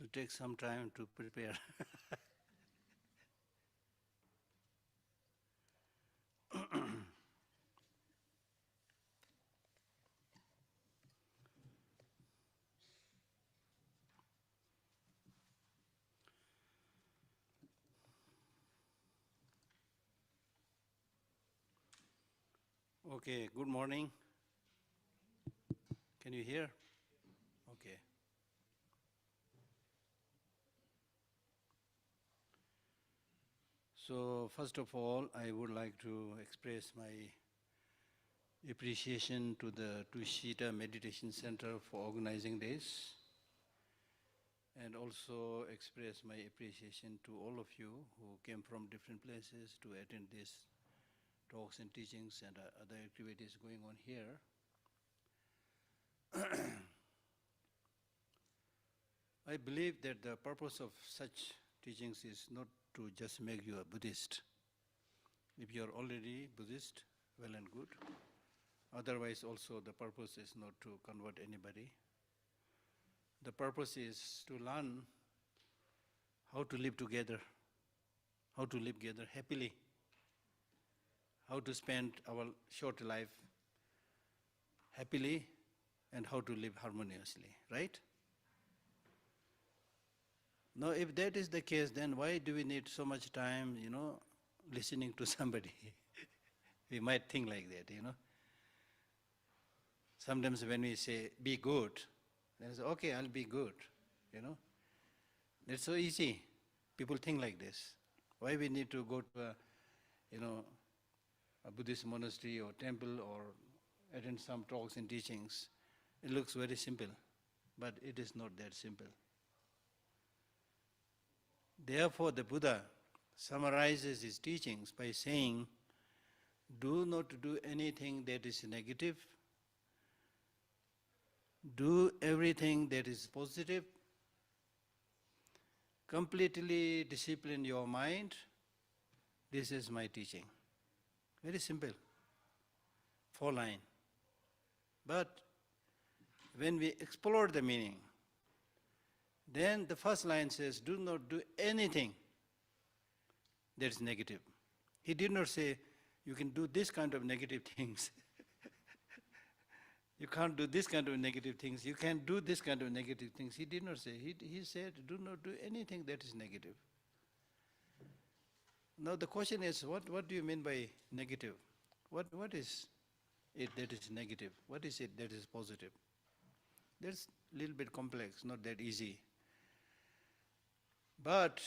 to take some time to prepare. Okay, good morning. Can you hear? Okay. So first of all, I would like to express my appreciation to the Tushita Meditation Centre for organizing this, and also express my appreciation to all of you who came from different places to attend these talks and teachings and other activities going on here. I believe that the purpose of such teachings is not to just make you a Buddhist. If you are already Buddhist, well and good. Otherwise also the purpose is not to convert anybody. The purpose is to learn how to live together happily, how to spend our short life happily, and how to live harmoniously, right? Now, if that is the case, then why do we need so much time, listening to somebody? We might think like that, Sometimes when we say, be good, then say, okay, I'll be good, That's so easy. People think like this. Why we need to go to a Buddhist monastery or temple or attend some talks and teachings? It looks very simple, but it is not that simple. Therefore, the Buddha summarizes his teachings by saying, do not do anything that is negative, do everything that is positive, completely discipline your mind. This is my teaching. Very simple, 4 lines. But when we explore the meaning, then the first line says, do not do anything that is negative. He did not say, you can do this kind of negative things. You can't do this kind of negative things. You can't do this kind of negative things. He did not say. He said, do not do anything that is negative. Now the question is, what do you mean by negative? What is it that is negative? What is it that is positive? That's a little bit complex, not that easy. But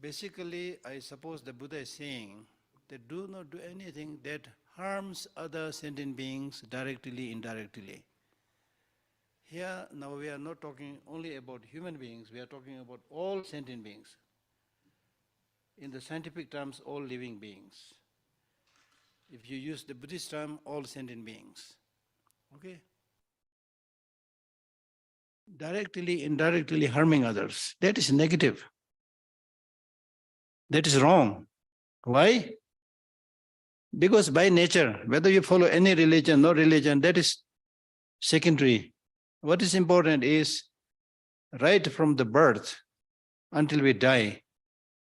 basically, I suppose the Buddha is saying that do not do anything that harms other sentient beings directly, indirectly. Here, now we are not talking only about human beings, we are talking about all sentient beings. In the scientific terms, all living beings. If you use the Buddhist term, all sentient beings. Okay? Directly, indirectly harming others. That is negative. That is wrong. Why? Because by nature, whether you follow any religion, no religion, that is secondary. What is important is, right from the birth until we die,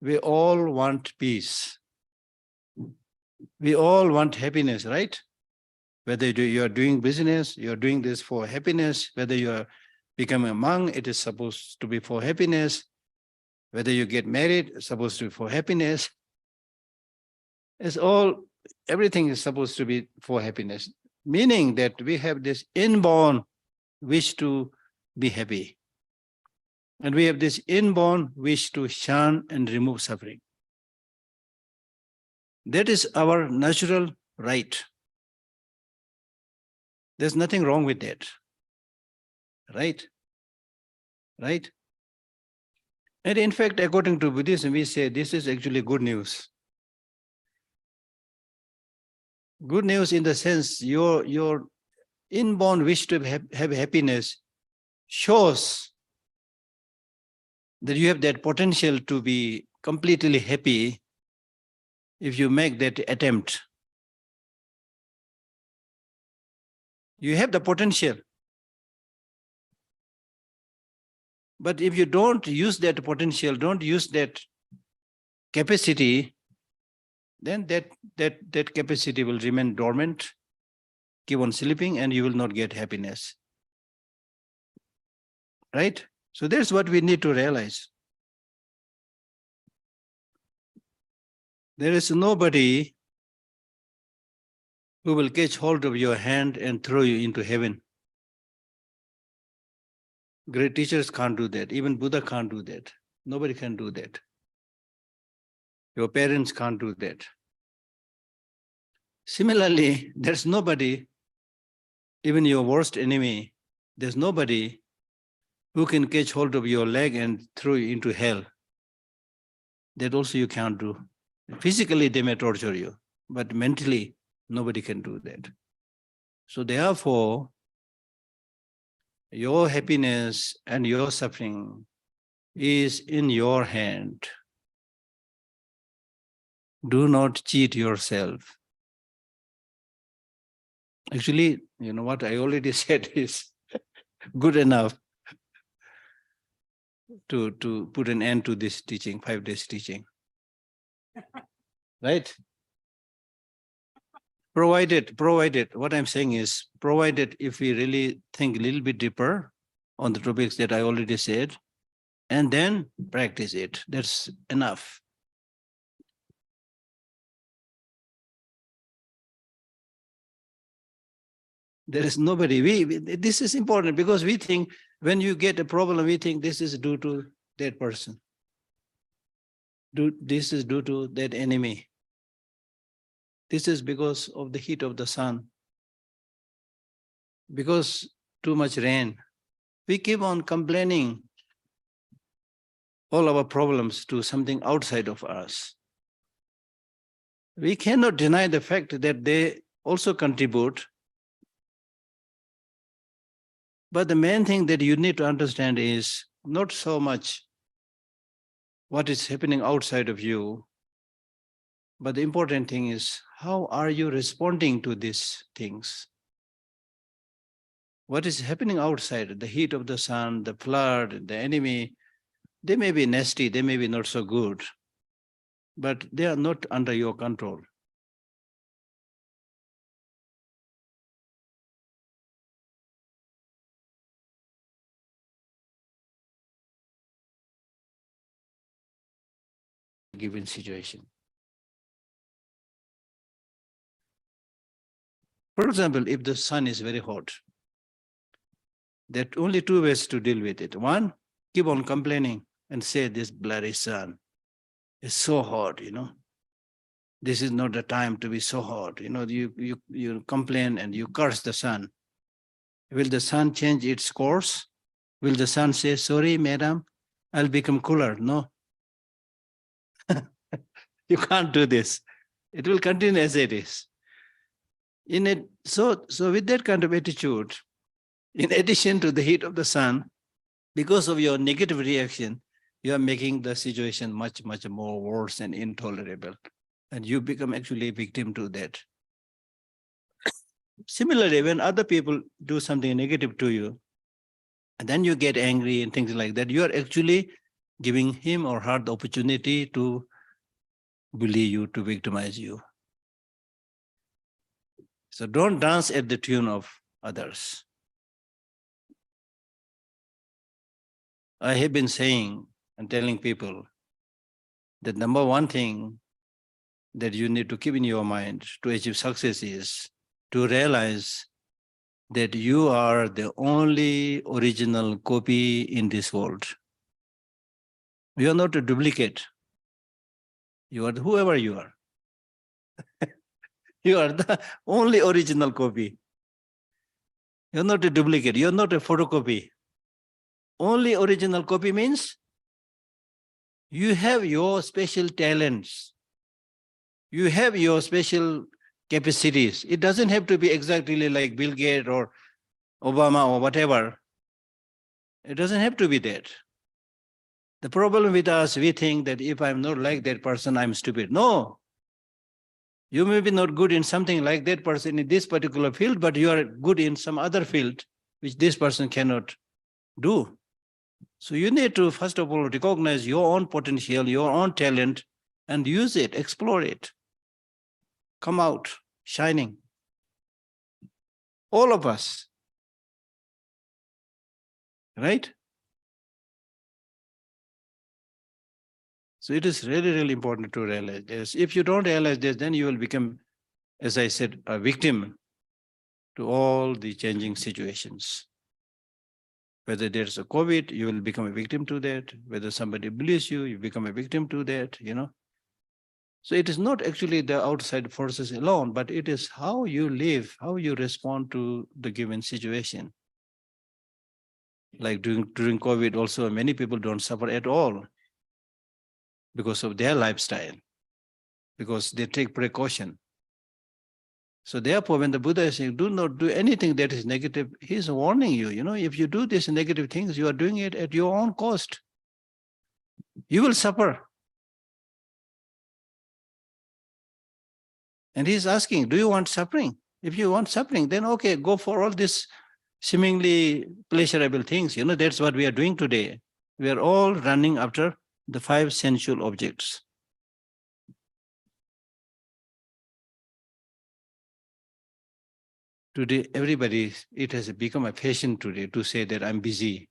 we all want peace. We all want happiness, right? Whether you are doing business, you are doing this for happiness. Whether you are becoming a monk, it is supposed to be for happiness. Whether you get married, it's supposed to be for happiness. Everything is supposed to be for happiness. Meaning that we have this inborn wish to be happy. And we have this inborn wish to shun and remove suffering. That is our natural right. There's nothing wrong with that. Right? Right? And in fact, according to Buddhism, we say this is actually good news. Good news in the sense your inborn wish to have happiness shows that you have that potential to be completely happy if you make that attempt. You have the potential. But if you don't use that potential, don't use that capacity, then that capacity will remain dormant, keep on sleeping, and you will not get happiness. Right? So that's what we need to realize. There is nobody who will catch hold of your hand and throw you into heaven. Great teachers can't do that. Even Buddha can't do that. Nobody can do that. Your parents can't do that. Similarly, there's nobody, even your worst enemy, there's nobody who can catch hold of your leg and throw you into hell. That also you can't do. Physically, they may torture you, but mentally, nobody can do that. So therefore, your happiness and your suffering is in your hand. Do not cheat yourself. Actually, you know what I already said is good enough to put an end to this teaching, 5 days teaching. Right? Provided, what I'm saying is, provided if we really think a little bit deeper on the topics that I already said, and then practice it, that's enough. There is nobody, this is important because we think when you get a problem, we think this is due to that person. This is due to that enemy. This is because of the heat of the sun. Because too much rain. We keep on complaining all our problems to something outside of us. We cannot deny the fact that they also contribute. But the main thing that you need to understand is not so much what is happening outside of you, but the important thing is how are you responding to these things? What is happening outside, the heat of the sun, the flood, the enemy, they may be nasty, they may be not so good, but they are not under your control. Given situation. For example, if the sun is very hot, there are only 2 ways to deal with it. One, keep on complaining and say this bloody sun is so hot, you know. This is not the time to be so hot. You know, you complain and you curse the sun. Will the sun change its course? Will the sun say, sorry, madam, I'll become cooler? No. You can't do this. It will continue as it is. So with that kind of attitude, in addition to the heat of the sun, because of your negative reaction, you are making the situation much, much more worse and intolerable. And you become actually a victim to that. Similarly, when other people do something negative to you, and then you get angry and things like that, you are actually giving him or her the opportunity to bully you, to victimize you. So don't dance at the tune of others. I have been saying and telling people that number one thing that you need to keep in your mind to achieve success is to realize that you are the only original copy in this world. You are not a duplicate. You are whoever you are. You are the only original copy. You're not a duplicate. You're not a photocopy. Only original copy means you have your special talents. You have your special capacities. It doesn't have to be exactly like Bill Gates or Obama or whatever. It doesn't have to be that. The problem with us, we think that if I'm not like that person, I'm stupid. No. You may be not good in something like that person in this particular field, but you are good in some other field which this person cannot do. So you need to, first of all, recognize your own potential, your own talent, and use it, explore it. Come out shining. All of us. Right? So it is really, really important to realize this. If you don't realize this, then you will become, as I said, a victim to all the changing situations. Whether there's a COVID, you will become a victim to that. Whether somebody bullies you, you become a victim to that, So it is not actually the outside forces alone, but it is how you live, how you respond to the given situation. Like during COVID also, many people don't suffer at all because of their lifestyle, because they take precaution. So therefore, when the Buddha is saying, do not do anything that is negative, he's warning you, if you do these negative things, you are doing it at your own cost. You will suffer. And he's asking, do you want suffering? If you want suffering, then okay, go for all these seemingly pleasurable things. That's what we are doing today. We are all running after the 5 sensual objects. Today, everybody, it has become a fashion today to say that I'm busy.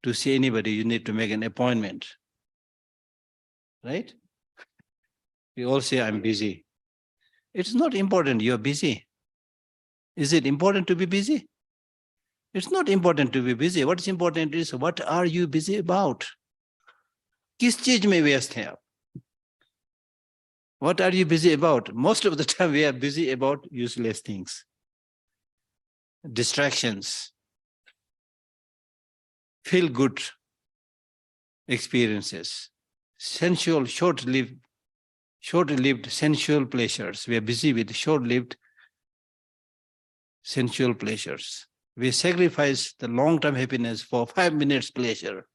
To see anybody, you need to make an appointment. Right? We all say, I'm busy. It's not important you're busy. Is it important to be busy? It's not important to be busy. What's important is, what are you busy about? किस चीज में व्यस्त हैं आप? What are you busy about? Most of the time we are busy about useless things. Distractions. Feel good experiences. Sensual, short-lived sensual pleasures. We are busy with short-lived sensual pleasures. We sacrifice the long-term happiness for 5 minutes pleasure,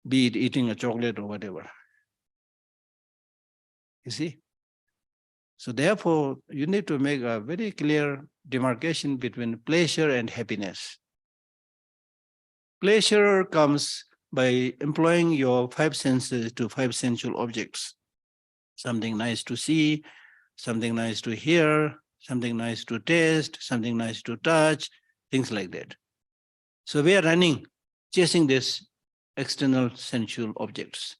be it eating a chocolate or whatever. You see? So therefore, you need to make a very clear demarcation between pleasure and happiness. Pleasure comes by employing your 5 senses to 5 sensual objects. Something nice to see, something nice to hear, something nice to taste, something nice to touch, things like that. So we are running, chasing these external sensual objects.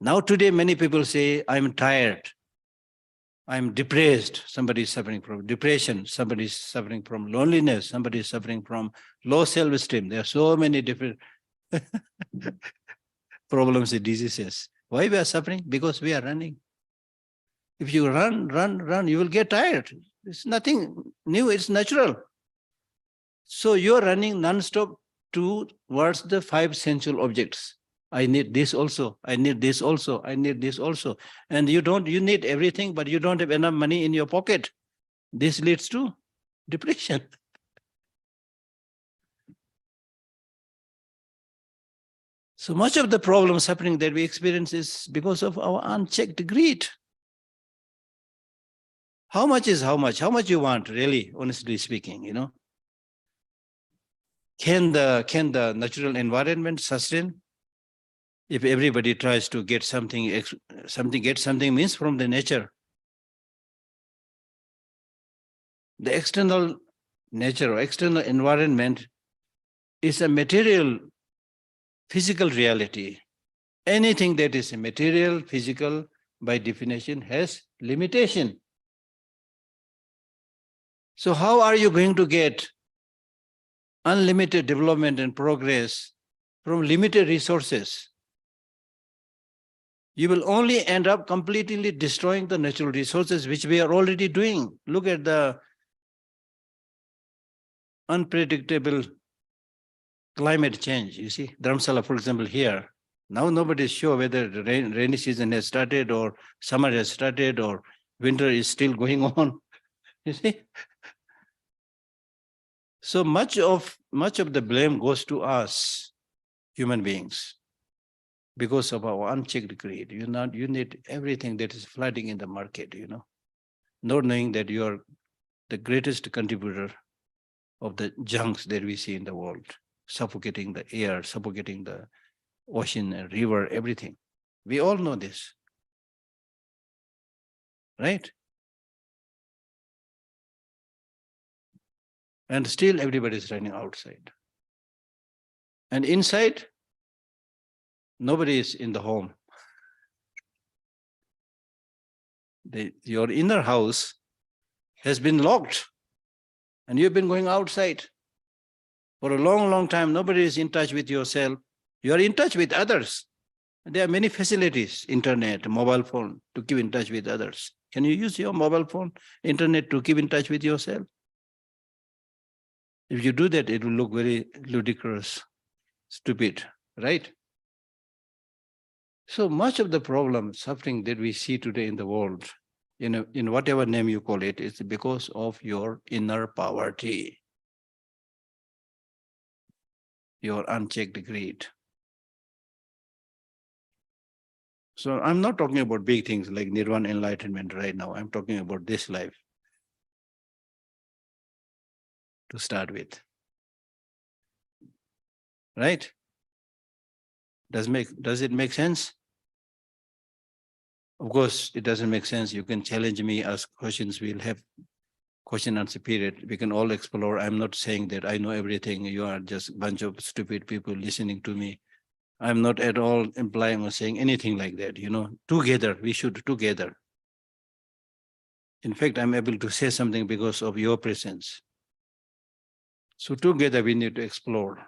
Now today, many people say, I'm tired, I'm depressed. Somebody is suffering from depression, somebody is suffering from loneliness, somebody is suffering from low self-esteem. There are so many different problems and diseases. Why we are suffering? Because we are running. If you run, you will get tired. It's nothing new, it's natural. So you're running non-stop towards the 5 sensual objects. I need this also, I need this also, I need this also. And you need everything, but you don't have enough money in your pocket. This leads to depression. So much of the problem suffering that we experience is because of our unchecked greed. How much is how much? How much you want, really, honestly speaking, Can the natural environment sustain? If everybody tries to get something means from the nature. The external nature or external environment is a material, physical reality. Anything that is material, physical, by definition, has limitation. So how are you going to get unlimited development and progress from limited resources? You will only end up completely destroying the natural resources, which we are already doing. Look at the unpredictable climate change. You see, Dharamsala, for example, here. Now nobody is sure whether the rainy season has started or summer has started or winter is still going on. You see? So much of the blame goes to us, human beings, because of our unchecked greed. You need everything that is flooding in the market, not knowing that you are the greatest contributor of the junks that we see in the world. suffocating the air, suffocating the ocean, river, everything. We all know this, right? And still everybody is running outside. And inside, nobody is in the home. Your inner house has been locked and you've been going outside. For a long, long time, nobody is in touch with yourself. You are in touch with others. There are many facilities, internet, mobile phone, to keep in touch with others. Can you use your mobile phone, internet to keep in touch with yourself? If you do that, it will look very ludicrous, stupid, right? So much of the problem, suffering that we see today in the world, in whatever name you call it, is because of your inner poverty, your unchecked greed. So I'm not talking about big things like nirvana enlightenment right now. I'm talking about this life to start with. Right? Does it make sense? Of course, it doesn't make sense. You can challenge me, ask questions. We'll have question and answer period. We can all explore. I'm not saying that I know everything. You are just a bunch of stupid people listening to me. I'm not at all implying or saying anything like that. Together, we should together. In fact, I'm able to say something because of your presence. So together we need to explore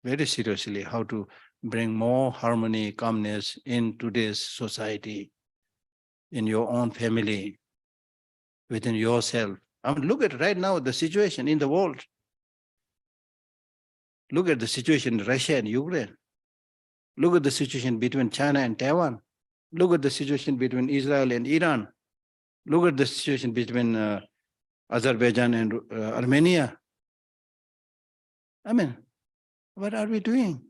very seriously how to bring more harmony, calmness in today's society, in your own family, within yourself. I mean, look at right now the situation in the world. Look at the situation in Russia and Ukraine. Look at the situation between China and Taiwan. Look at the situation between Israel and Iran. Look at the situation between Azerbaijan and Armenia. I mean, what are we doing?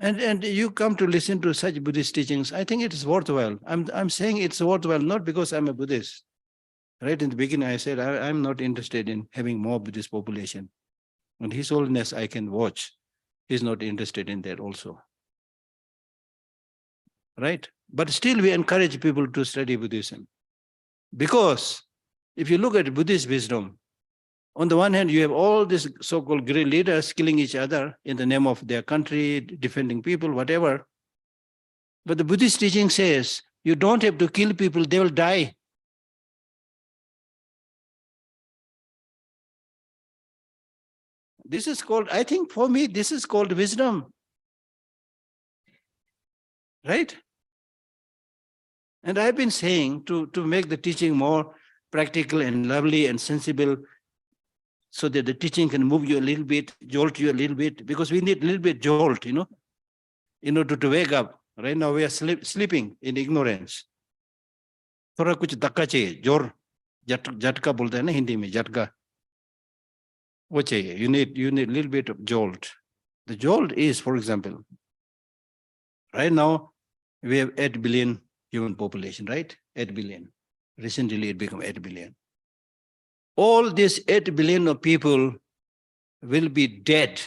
And you come to listen to such Buddhist teachings, I think it is worthwhile. I'm saying it's worthwhile, not because I'm a Buddhist. Right in the beginning, I said, I'm not interested in having more Buddhist population. And His Holiness, I can watch. He's not interested in that also. Right? But still we encourage people to study Buddhism. Because if you look at Buddhist wisdom, on the one hand, you have all these so-called great leaders killing each other in the name of their country, defending people, whatever. But the Buddhist teaching says, you don't have to kill people, they will die. This is called, I think for me, this is called wisdom. Right? And I've been saying to make the teaching more practical and lovely and sensible, so that the teaching can move you a little bit, jolt you a little bit, because we need a little bit jolt, in order to wake up. Right now we are sleeping in ignorance. थोड़ा कुछ धक्का चाहिए, जोर, झटका बोलते हैं ना हिंदी में, झटका. वो चाहिए. You need a little bit of jolt. The jolt is, for example, right now we have 8 billion human population, right? 8 billion. Recently it became 8 billion. All these 8 billion of people will be dead.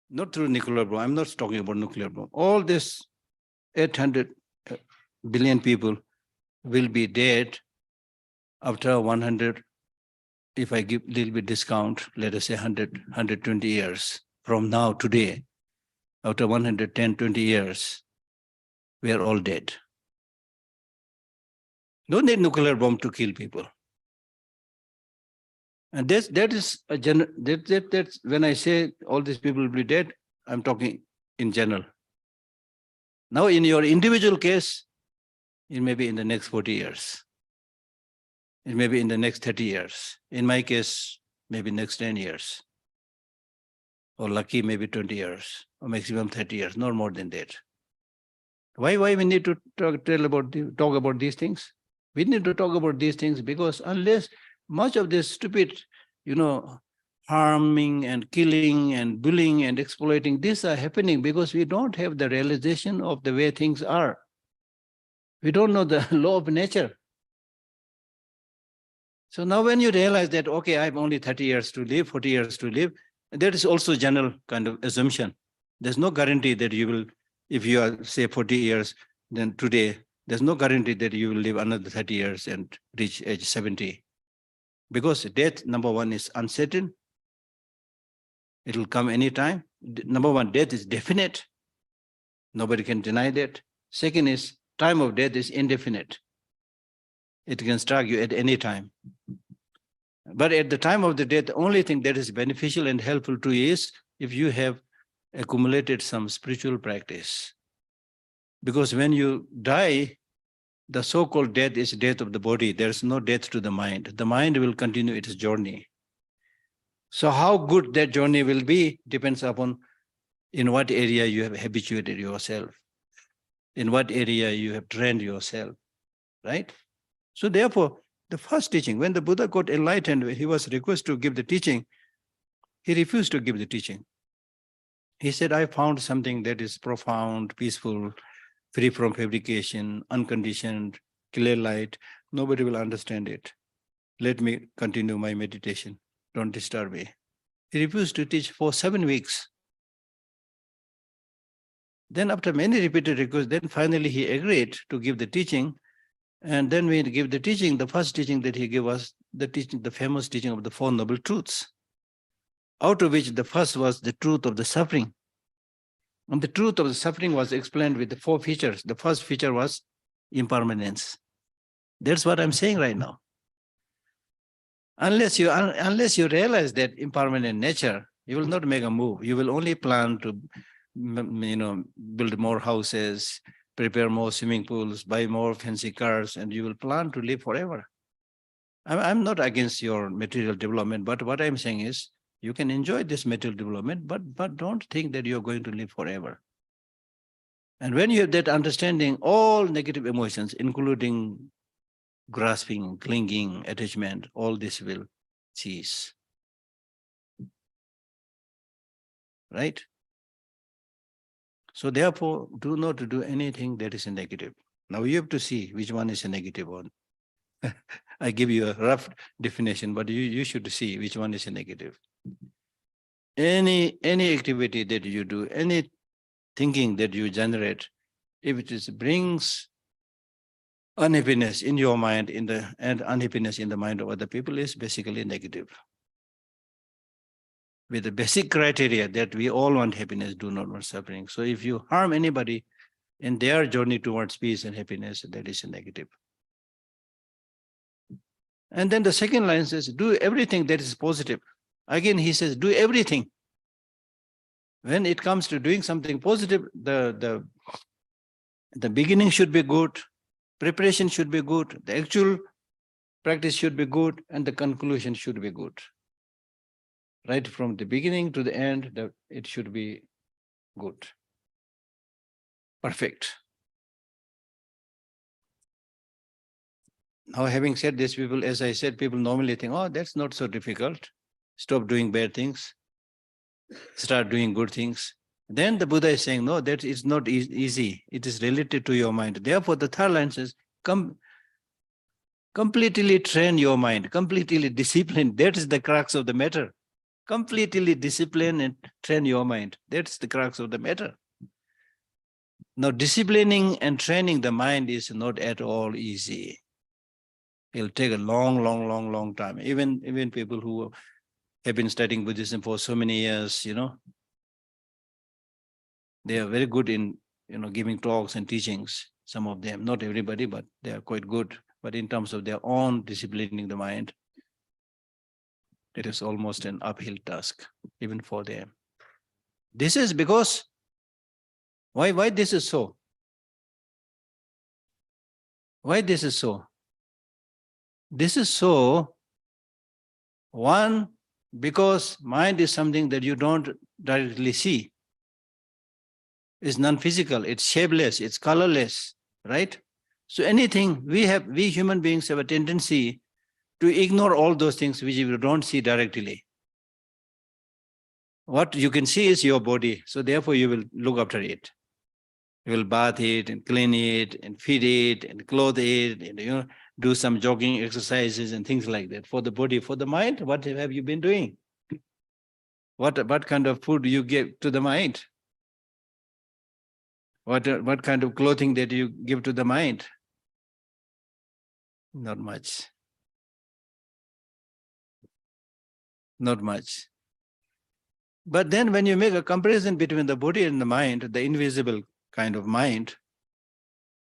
Not through nuclear bomb. I'm not talking about nuclear bomb. All this 800 billion people will be dead after 100, if I give a little bit discount, let us say 120 years from now, today, after 110, 20 years, we are all dead. Don't need nuclear bomb to kill people. And that is a general, that's when I say all these people will be dead, I'm talking in general. Now in your individual case, it may be in the next 40 years. It may be in the next 30 years. In my case, maybe next 10 years. Or lucky, maybe 20 years, or maximum 30 years, no more than that. Why we need to talk about these things? We need to talk about these things because unless much of this stupid, harming and killing and bullying and exploiting, these are happening because we don't have the realization of the way things are. We don't know the law of nature. So now when you realize that, okay, I have only 30 years to live, 40 years to live, that is also general kind of assumption. There's no guarantee that you will, if you are, say, 40 years, then today, there's no guarantee that you will live another 30 years and reach age 70. Because death, number one, is uncertain. It will come anytime. Number one, death is definite. Nobody can deny that. Second is, time of death is indefinite. It can strike you at any time. But at the time of the death, the only thing that is beneficial and helpful to you is if you have accumulated some spiritual practice. Because when you die, the so-called death is death of the body. There's no death to the mind. The mind will continue its journey. So how good that journey will be depends upon in what area you have habituated yourself, in what area you have trained yourself, right? So therefore, the first teaching, when the Buddha got enlightened, he was requested to give the teaching, he refused to give the teaching. He said, I found something that is profound, peaceful, free from fabrication, unconditioned, clear light. Nobody will understand it. Let me continue my meditation. Don't disturb me. He refused to teach for 7 weeks. Then after many repeated requests, then finally he agreed to give the teaching. And then when he gave the teaching, the first teaching that he gave was the teaching, the famous teaching of the Four Noble Truths, out of which the first was the truth of the suffering. And the truth of the suffering was explained with the 4 features. The first feature was impermanence. That's what I'm saying right now. Unless you realize that impermanent nature, you will not make a move. You will only plan to, build more houses, prepare more swimming pools, buy more fancy cars, and you will plan to live forever. I'm not against your material development, but what I'm saying is you can enjoy this material development, but don't think that you're going to live forever. And when you have that understanding, all negative emotions, including grasping, clinging, attachment, all this will cease. Right? So therefore, do not do anything that is a negative. Now you have to see which one is a negative one. I give you a rough definition, but you should see which one is a negative. Any activity that you do, any thinking that you generate, if it brings unhappiness in your mind and unhappiness in the mind of other people, is basically negative. With the basic criteria that we all want happiness, do not want suffering. So if you harm anybody in their journey towards peace and happiness, that is a negative. And then the second line says, do everything that is positive. Again, he says, do everything. When it comes to doing something positive, the beginning should be good, preparation should be good, the actual practice should be good, and the conclusion should be good. Right from the beginning to the end, it should be good, perfect. Now, having said this, people, as I said, people normally think, oh, that's not so difficult. Stop doing bad things, start doing good things. Then the Buddha is saying, no, that is not easy. It is related to your mind. Therefore, the third line says, completely train your mind, completely discipline. That is the crux of the matter. Completely discipline and train your mind. That's the crux of the matter. Now, disciplining and training the mind is not at all easy. It'll take a long time. Even people who have been studying Buddhism for so many years, they are very good in, giving talks and teachings. Some of them, not everybody, but they are quite good. But in terms of their own disciplining the mind, it is almost an uphill task, even for them. This is because, why this is so? Why this is so? This is so, one, because mind is something that you don't directly see. It's non-physical, it's shapeless, it's colorless, right? So anything, we human beings have a tendency to ignore all those things which you don't see directly. What you can see is your body, so therefore you will look after it. You will bath it and clean it and feed it and clothe it, and do some jogging exercises and things like that. For the body, for the mind, what have you been doing? What kind of food you give to the mind? What kind of clothing that you give to the mind? Not much. Not much. But then when you make a comparison between the body and the mind, the invisible kind of mind,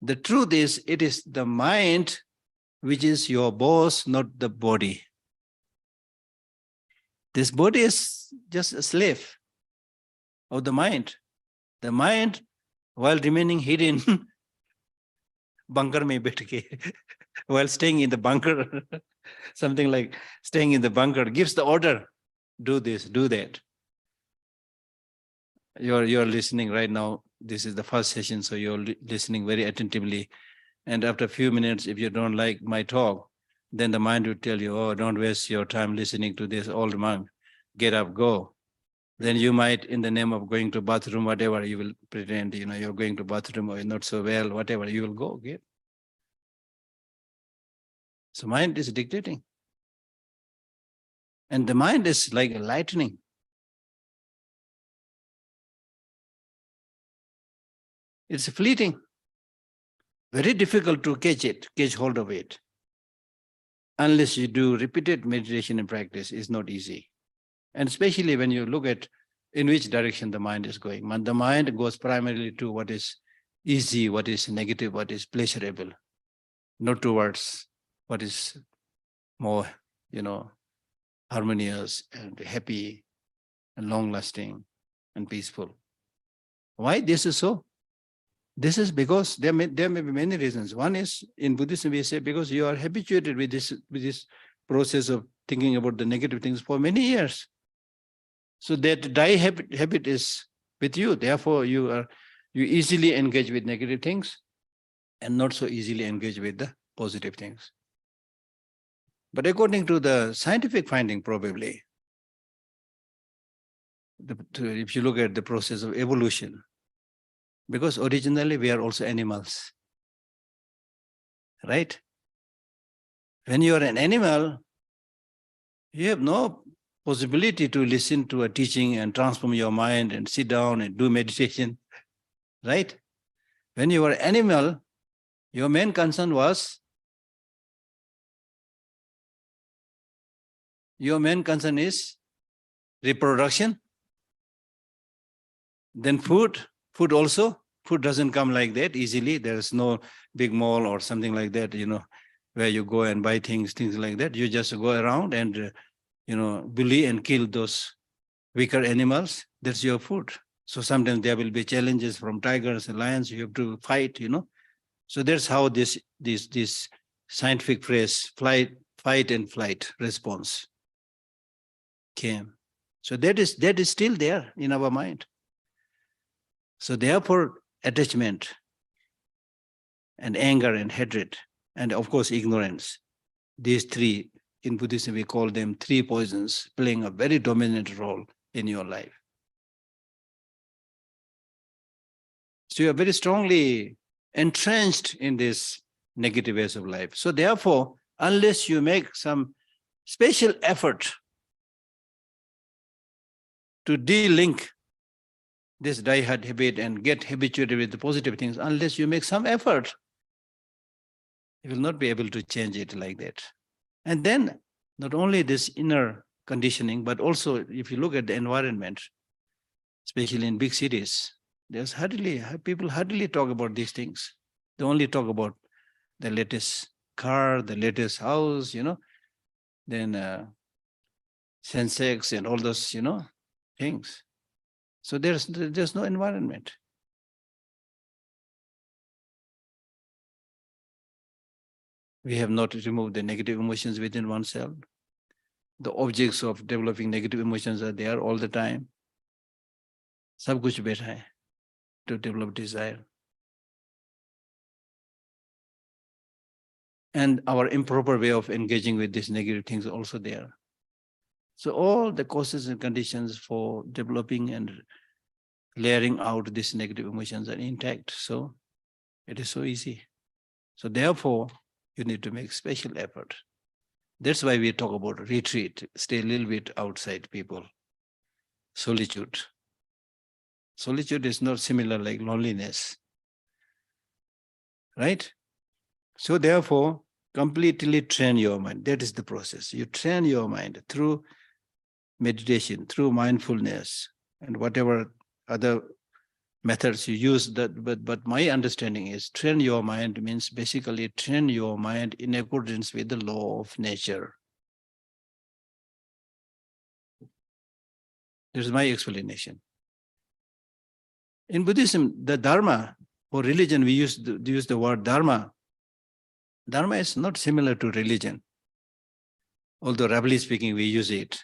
the truth is, it is the mind which is your boss, not the body. This body is just a slave of the mind. The mind, while remaining hidden, bunker mein baith ke, while staying in the bunker, something like staying in the bunker, gives the order, do this, do that. You're listening right now. This is the first session, so you're listening very attentively. And after a few minutes, if you don't like my talk, then the mind will tell you, oh, don't waste your time listening to this old monk. Get up, go. Then you might, in the name of going to bathroom, whatever, you will pretend, you're going to bathroom or you're not so well, whatever, you will go. Okay? So mind is dictating. And the mind is like a lightning. It's fleeting. Very difficult to catch hold of it. Unless you do repeated meditation and practice, it's not easy. And especially when you look at in which direction the mind is going. The mind goes primarily to what is easy, what is negative, what is pleasurable, not towards what is more, harmonious and happy and long-lasting and peaceful. Why this is so? This is because there may be many reasons. One is, in Buddhism we say, because you are habituated with this process of thinking about the negative things for many years. So that die habit is with you. Therefore, you easily engage with negative things and not so easily engage with the positive things. But according to the scientific finding, probably, if you look at the process of evolution, because originally we are also animals, right? When you are an animal, you have no possibility to listen to a teaching and transform your mind and sit down and do meditation, right? When you were an animal, your main concern is reproduction, then food also. Food doesn't come like that easily. There's no big mall or something like that, where you go and buy things like that. You just go around and bully and kill those weaker animals. That's your food. So sometimes there will be challenges from tigers and lions. You have to fight, So that's how this scientific phrase, fight and flight response came. So that is still there in our mind. So therefore, attachment and anger and hatred, and of course ignorance, these three, in Buddhism we call them three poisons, playing a very dominant role in your life. So you are very strongly entrenched in this negative ways of life. So therefore, unless you make some special effort to de-link this die-hard habit and get habituated with the positive things, unless you make some effort, you will not be able to change it like that. And then not only this inner conditioning, but also if you look at the environment, especially in big cities, people hardly talk about these things. They only talk about the latest car, the latest house, then Sensex and all those, things. So there's no environment. We have not removed the negative emotions within oneself. The objects of developing negative emotions are there all the time. Sab kuch baitha hai to develop desire. And our improper way of engaging with these negative things are also there. So all the causes and conditions for developing and layering out these negative emotions are intact. So it is so easy. So therefore, You need to make special effort. That's why we talk about retreat, stay a little bit outside people. Solitude. Solitude is not similar like loneliness. Right? So therefore, completely train your mind. That is the process. You train your mind through meditation, through mindfulness, and whatever other methods you use. But my understanding is train your mind means basically train your mind in accordance with the law of nature. This is my explanation. In Buddhism, the Dharma, for religion, we use the word Dharma. Dharma is not similar to religion, although roughly speaking, we use it.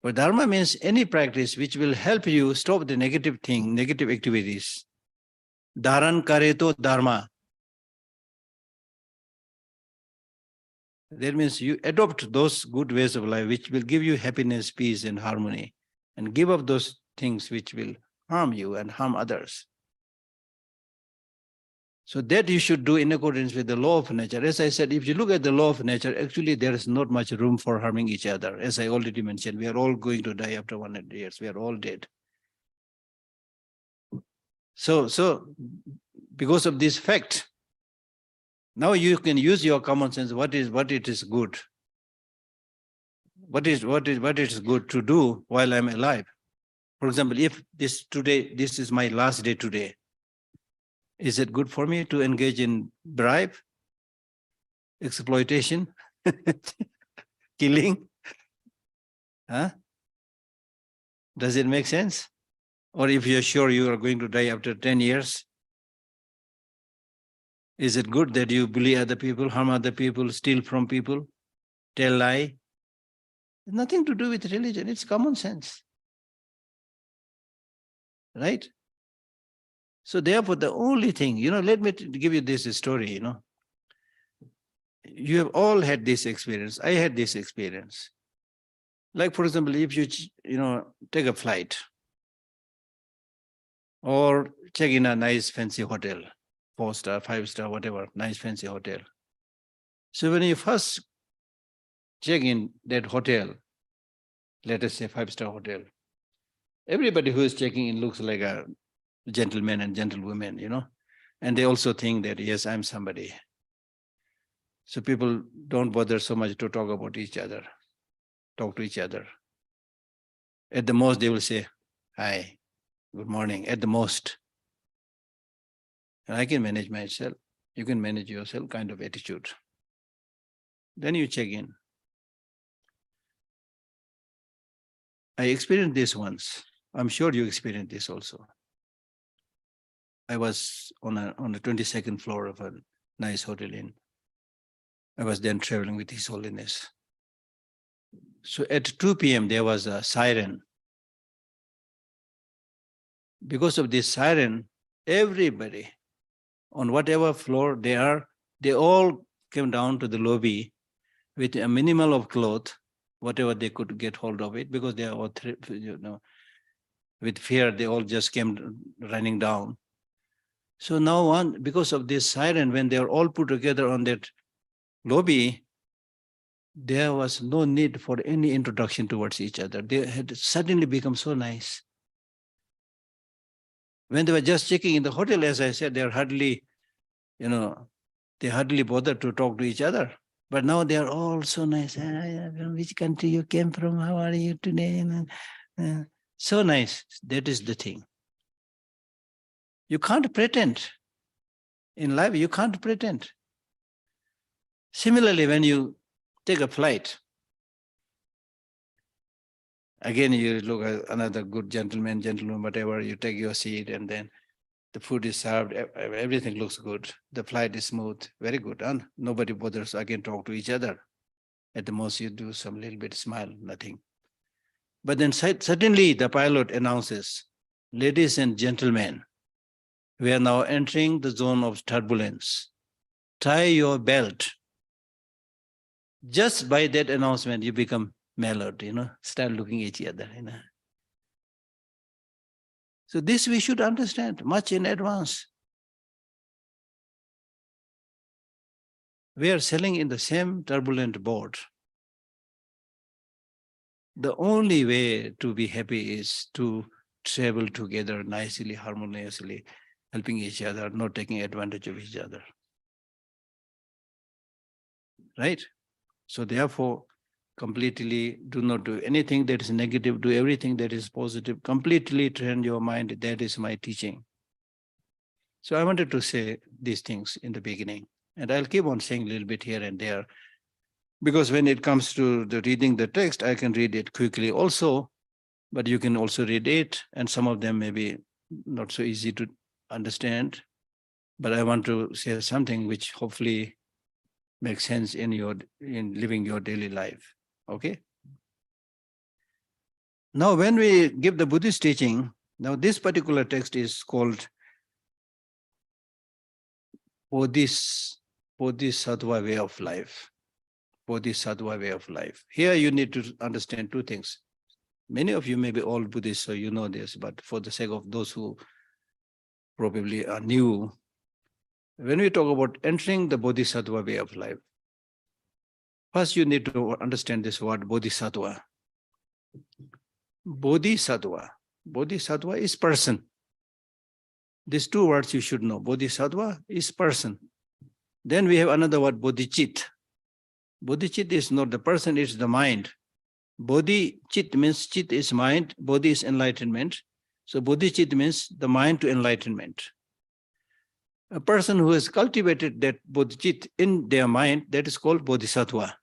But Dharma means any practice which will help you stop the negative thing, negative activities. Dharan kare to Dharma. That means you adopt those good ways of life which will give you happiness, peace, and harmony, and give up those things which will harm you and harm others. So that you should do in accordance with the law of nature. As I said, if you look at the law of nature, actually there is not much room for harming each other. As I already mentioned, we are all going to die after 100 years. We are all dead. So because of this fact, now you can use your common sense. What it is good? What is good to do while I'm alive? For example, if this is my last day today, is it good for me to engage in bribe, exploitation, killing? Huh? Does it make sense? Or if you're sure you are going to die after 10 years, is it good that you bully other people, harm other people, steal from people, tell lie? It's nothing to do with religion. It's common sense. Right? So therefore, the only thing, let me give you this story, You have all had this experience. I had this experience. Like, for example, if you, take a flight or check in a nice fancy hotel, 4-star, 5-star, whatever, nice fancy hotel. So when you first check in that hotel, let us say 5-star hotel, everybody who is checking in looks like a gentleman and gentlewoman, and they also think that, yes, I'm somebody. So people don't bother so much to talk to each other. At the most, they will say, hi, good morning, at the most. And I can manage myself. You can manage yourself kind of attitude. Then you check in. I experienced this once. I'm sure you experienced this also. I was on the 22nd floor of a nice hotel inn. I was then traveling with His Holiness. So at 2 p.m., there was a siren. Because of this siren, everybody, on whatever floor they are, they all came down to the lobby with a minimal of cloth, whatever they could get hold of it, because they are all, with fear, they all just came running down. So now because of this siren, when they are all put together on that lobby, there was no need for any introduction towards each other. They had suddenly become so nice. When they were just checking in the hotel, as I said, they hardly bothered to talk to each other. But now they are all so nice. From which country you came from? How are you today? So nice. That is the thing. You can't pretend. In life, you can't pretend. Similarly, when you take a flight, again, you look at another good gentleman, whatever, you take your seat and then the food is served, everything looks good. The flight is smooth, very good. And nobody bothers again talk to each other. At the most, you do some little bit smile, nothing. But then suddenly the pilot announces, ladies and gentlemen, we are now entering the zone of turbulence. Tie your belt. Just by that announcement, you become mellowed, start looking at each other, So this we should understand much in advance. We are sailing in the same turbulent boat. The only way to be happy is to travel together nicely, harmoniously, helping each other, not taking advantage of each other. Right? So therefore, completely do not do anything that is negative, do everything that is positive, completely train your mind. That is my teaching. So I wanted to say these things in the beginning, and I'll keep on saying a little bit here and there, because when it comes to the reading the text, I can read it quickly also, but you can also read it, and some of them may be not so easy to understand. But I want to say something which hopefully makes sense in living your daily life. Okay? Now, when we give the Buddhist teaching, now this particular text is called Bodhisattva way of life. Bodhisattva way of life. Here you need to understand two things. Many of you may be all Buddhists, so you know this, but for the sake of those who probably are new, when we talk about entering the Bodhisattva way of life, first you need to understand this word Bodhisattva. Bodhisattva. Bodhisattva is person. These two words you should know. Bodhisattva is person. Then we have another word, Bodhicit. Bodhicit is not the person, it's the mind. Bodhicit means chit is mind, bodhi is enlightenment. So Bodhicit means the mind to enlightenment. A person who has cultivated that Bodhicit in their mind, that is called Bodhisattva.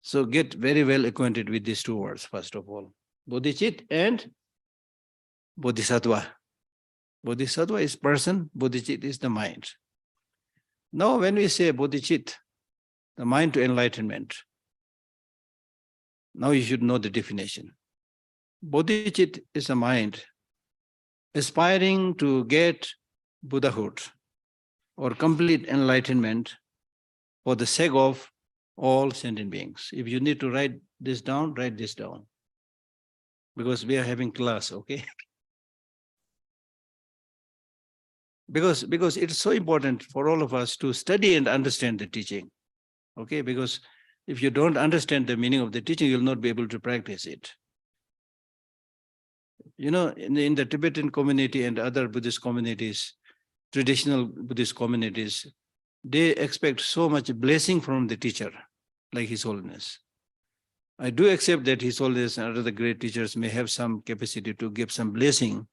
So get very well acquainted with these two words, first of all. Bodhicit and Bodhisattva. Bodhisattva is person, Bodhicit is the mind. Now when we say Bodhicit, the mind to enlightenment, now you should know the definition. Bodhicit is a mind aspiring to get Buddhahood or complete enlightenment for the sake of all sentient beings. If you need to write this down, write this down. Because we are having class, okay? Because it's so important for all of us to study and understand the teaching, okay? Because if you don't understand the meaning of the teaching, you'll not be able to practice it. You know, in the Tibetan community and other Buddhist communities, traditional Buddhist communities, they expect so much blessing from the teacher, like His Holiness. I do accept that His Holiness and other great teachers may have some capacity to give some blessing.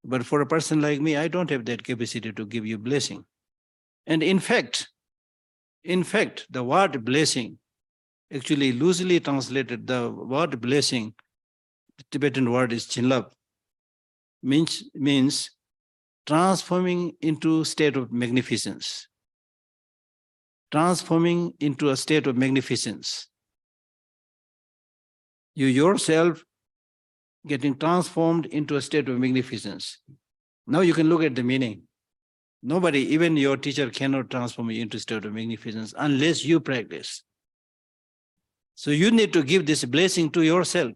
But for a person like me, I don't have that capacity to give you blessing. And in fact, the word blessing, actually loosely translated, the word blessing, the Tibetan word is chinlap, means transforming into a state of magnificence. Transforming into a state of magnificence. You yourself getting transformed into a state of magnificence. Now you can look at the meaning. Nobody, even your teacher, cannot transform you into a state of magnificence unless you practice. So you need to give this blessing to yourself.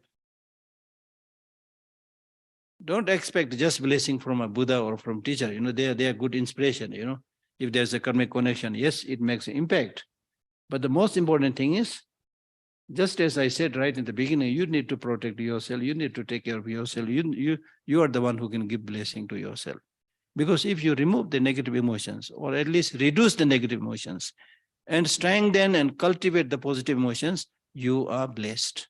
Don't expect just blessing from a Buddha or from teacher. You know, they are good inspiration, you know. If there's a karmic connection, yes, it makes an impact. But the most important thing is, just as I said right in the beginning, you need to protect yourself. You need to take care of yourself. You are the one who can give blessing to yourself. Because if you remove the negative emotions, or at least reduce the negative emotions, and strengthen and cultivate the positive emotions, you are blessed.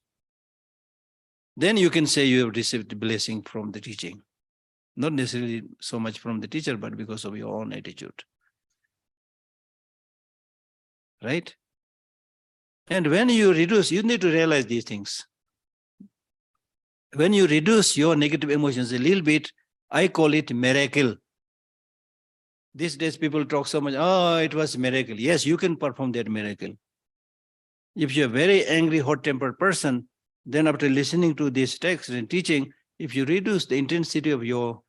Then you can say you have received blessing from the teaching. Not necessarily so much from the teacher, but because of your own attitude. Right? And when you reduce, you need to realize these things. When you reduce your negative emotions a little bit, I call it miracle. These days people talk so much, oh, it was miracle. Yes, you can perform that miracle. If you're a very angry, hot-tempered person, then after listening to this text and teaching, if you reduce the intensity of your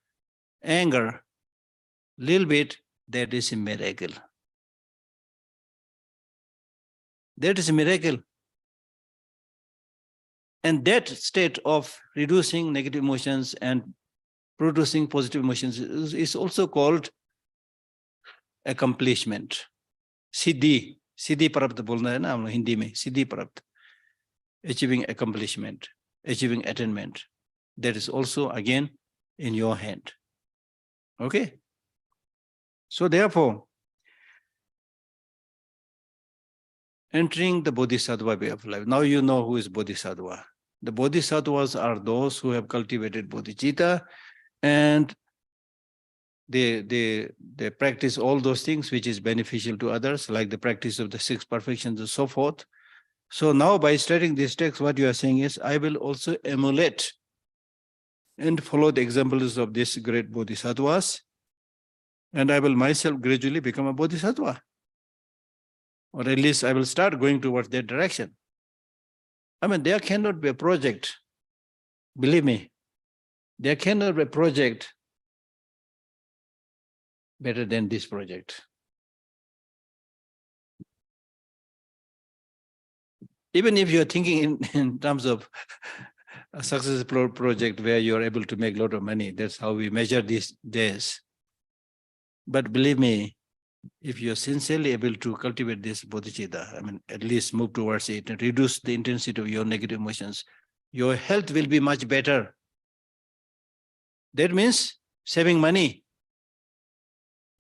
anger a little bit, that is a miracle. That is a miracle. And that state of reducing negative emotions and producing positive emotions is also called accomplishment. Siddhi प्राप्त बोलना है ना हम लोग हिंदी में, सिद्धि प्राप्त, achieving accomplishment, achieving attainment. That is also again in your hand. Okay? So therefore, entering the Bodhisattva way of life. Now you know who is Bodhisattva. The Bodhisattvas are those who have cultivated bodhicitta, and they practice all those things which is beneficial to others, like the practice of the 6 perfections and so forth. So now by studying this text, what you are saying is, I will also emulate and follow the examples of these great bodhisattvas, and I will myself gradually become a bodhisattva. Or at least I will start going towards that direction. I mean, there cannot be a project, believe me, there cannot be a project better than this project. Even if you're thinking in terms of a successful project where you're able to make a lot of money, that's how we measure these days. But believe me, if you're sincerely able to cultivate this bodhicitta, I mean, at least move towards it and reduce the intensity of your negative emotions, your health will be much better. That means saving money.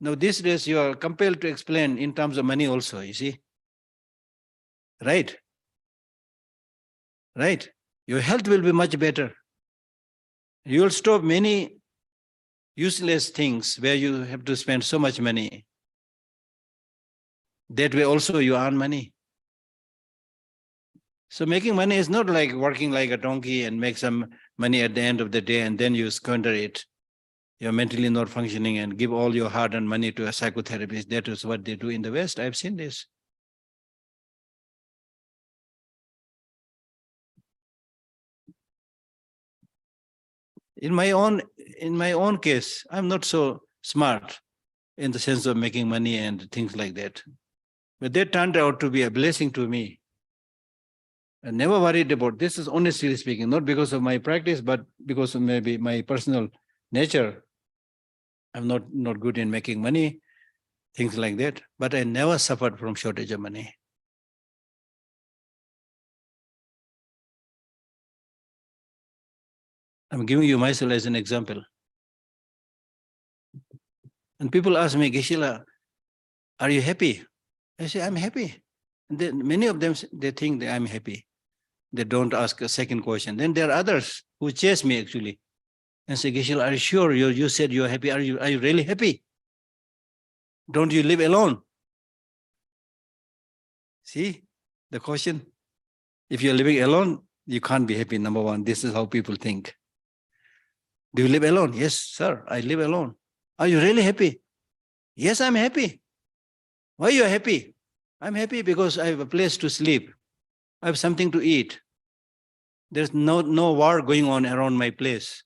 Now, these days you are compelled to explain in terms of money also, you see. Right? Right? Your health will be much better. You will stop many useless things where you have to spend so much money. That way also you earn money. So making money is not like working like a donkey and make some money at the end of the day and then you squander it. You're mentally not functioning and give all your hard-earned money to a psychotherapist. That is what they do in the West. I've seen this. In my own case, I'm not so smart in the sense of making money and things like that. But that turned out to be a blessing to me. I never worried about this, is honestly speaking, not because of my practice, but because of maybe my personal nature. I'm not good in making money, things like that. But I never suffered from shortage of money. I'm giving you myself as an example. And people ask me, Geshe, are you happy? I say, I'm happy. And then many of them, they think that I'm happy. They don't ask a second question. Then there are others who chase me actually and say, Geshe, are you sure? You said you're happy. Are you really happy? Don't you live alone? See the question? If you're living alone, you can't be happy, number one. This is how people think. Do you live alone? Yes, sir, I live alone. Are you really happy? Yes, I'm happy. Why are you happy? I'm happy because I have a place to sleep. I have something to eat. There's no war going on around my place.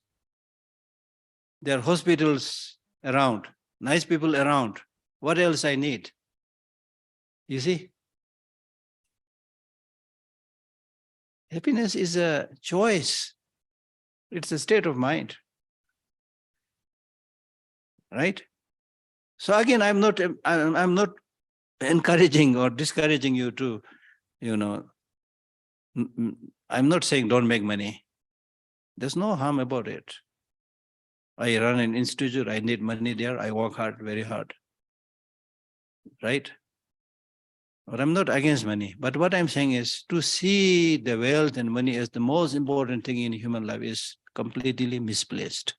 There are hospitals around, nice people around. What else I need? You see? Happiness is a choice. It's a state of mind. Right? So again, I'm not encouraging or discouraging you to, I'm not saying don't make money. There's no harm about it. I run an institute, I need money there, I work hard, very hard. Right? But I'm not against money. But what I'm saying is to see the wealth and money as the most important thing in human life is completely misplaced.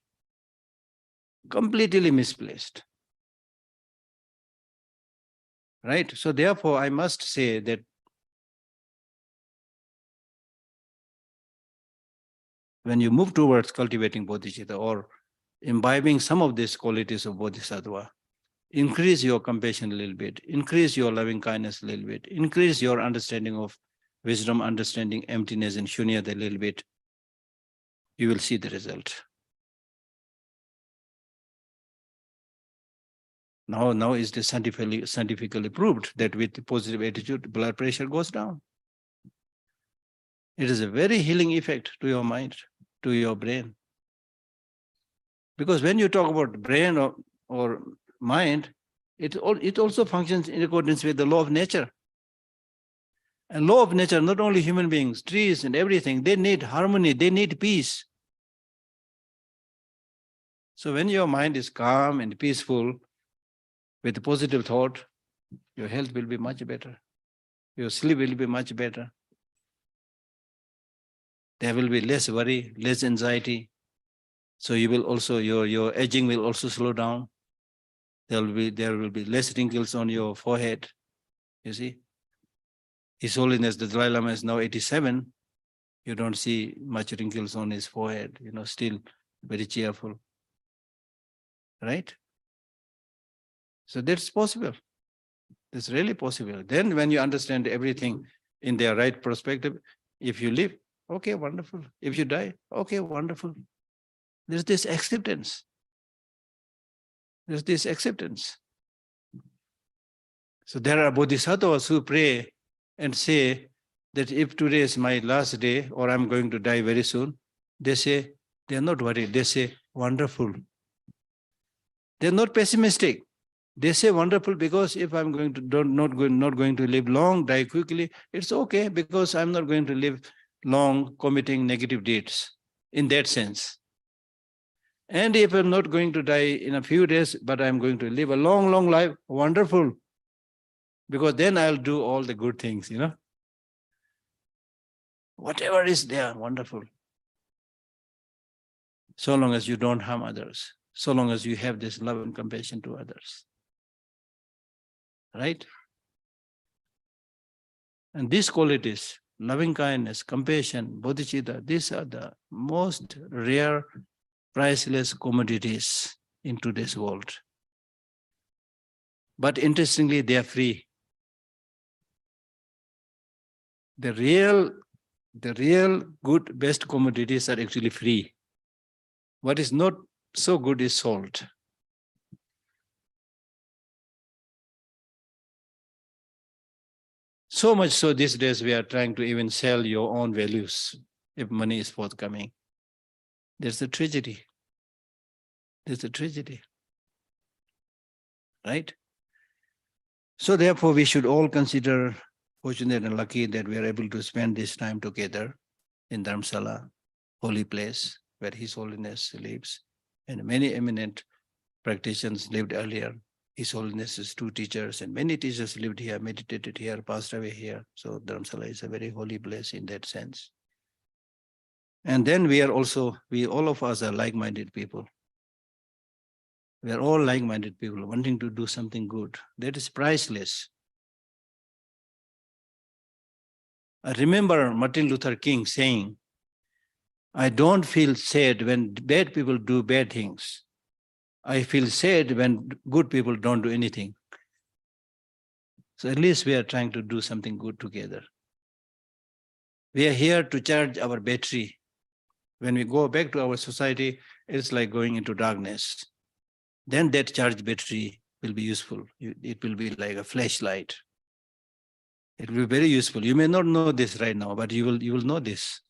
Completely misplaced. Right? So therefore, I must say that when you move towards cultivating bodhicitta or imbibing some of these qualities of bodhisattva, increase your compassion a little bit, increase your loving kindness a little bit, increase your understanding of wisdom, understanding emptiness and shunyata a little bit, you will see the result. Now is the scientifically proved that with positive attitude, blood pressure goes down. It is a very healing effect to your mind, to your brain. Because when you talk about brain or mind, It also functions in accordance with the law of nature. And law of nature, not only human beings, trees and everything, they need harmony, they need peace. So when your mind is calm and peaceful, with a positive thought, your health will be much better. Your sleep will be much better. There will be less worry, less anxiety. So you will also, your aging will also slow down. There will be less wrinkles on your forehead. You see? His Holiness the Dalai Lama is now 87. You don't see much wrinkles on his forehead, still very cheerful. Right? So that's possible. That's really possible. Then when you understand everything in their right perspective, if you live, okay, wonderful. If you die, okay, wonderful. There's this acceptance. There's this acceptance. So there are bodhisattvas who pray and say that if today is my last day or I'm going to die very soon, they say, they're not worried. They say, wonderful. They're not pessimistic. They say wonderful because if I'm going to not going to live long, die quickly, it's okay because I'm not going to live long committing negative deeds in that sense. And if I'm not going to die in a few days, but I'm going to live a long, long life, wonderful. Because then I'll do all the good things, Whatever is there, wonderful. So long as you don't harm others, so long as you have this love and compassion to others. Right? And these qualities, loving kindness, compassion, bodhicitta, these are the most rare, priceless commodities in today's world. But interestingly, they are free. The real good, best commodities are actually free. What is not so good is sold. So much so these days we are trying to even sell your own values if money is forthcoming. There's a tragedy. There's a tragedy. Right? So therefore we should all consider fortunate and lucky that we are able to spend this time together in Dharamsala, holy place where His Holiness lives, and many eminent practitioners lived earlier. His Holiness's two teachers and many teachers lived here, meditated here, passed away here. So Dharamsala is a very holy place in that sense. And then we all of us are like-minded people. We are all like-minded people wanting to do something good. That is priceless. I remember Martin Luther King saying, I don't feel sad when bad people do bad things. I feel sad when good people don't do anything. So at least we are trying to do something good together. We are here to charge our battery. When we go back to our society, it's like going into darkness. Then that charged battery will be useful. It will be like a flashlight. It will be very useful. You may not know this right now, but you will know this.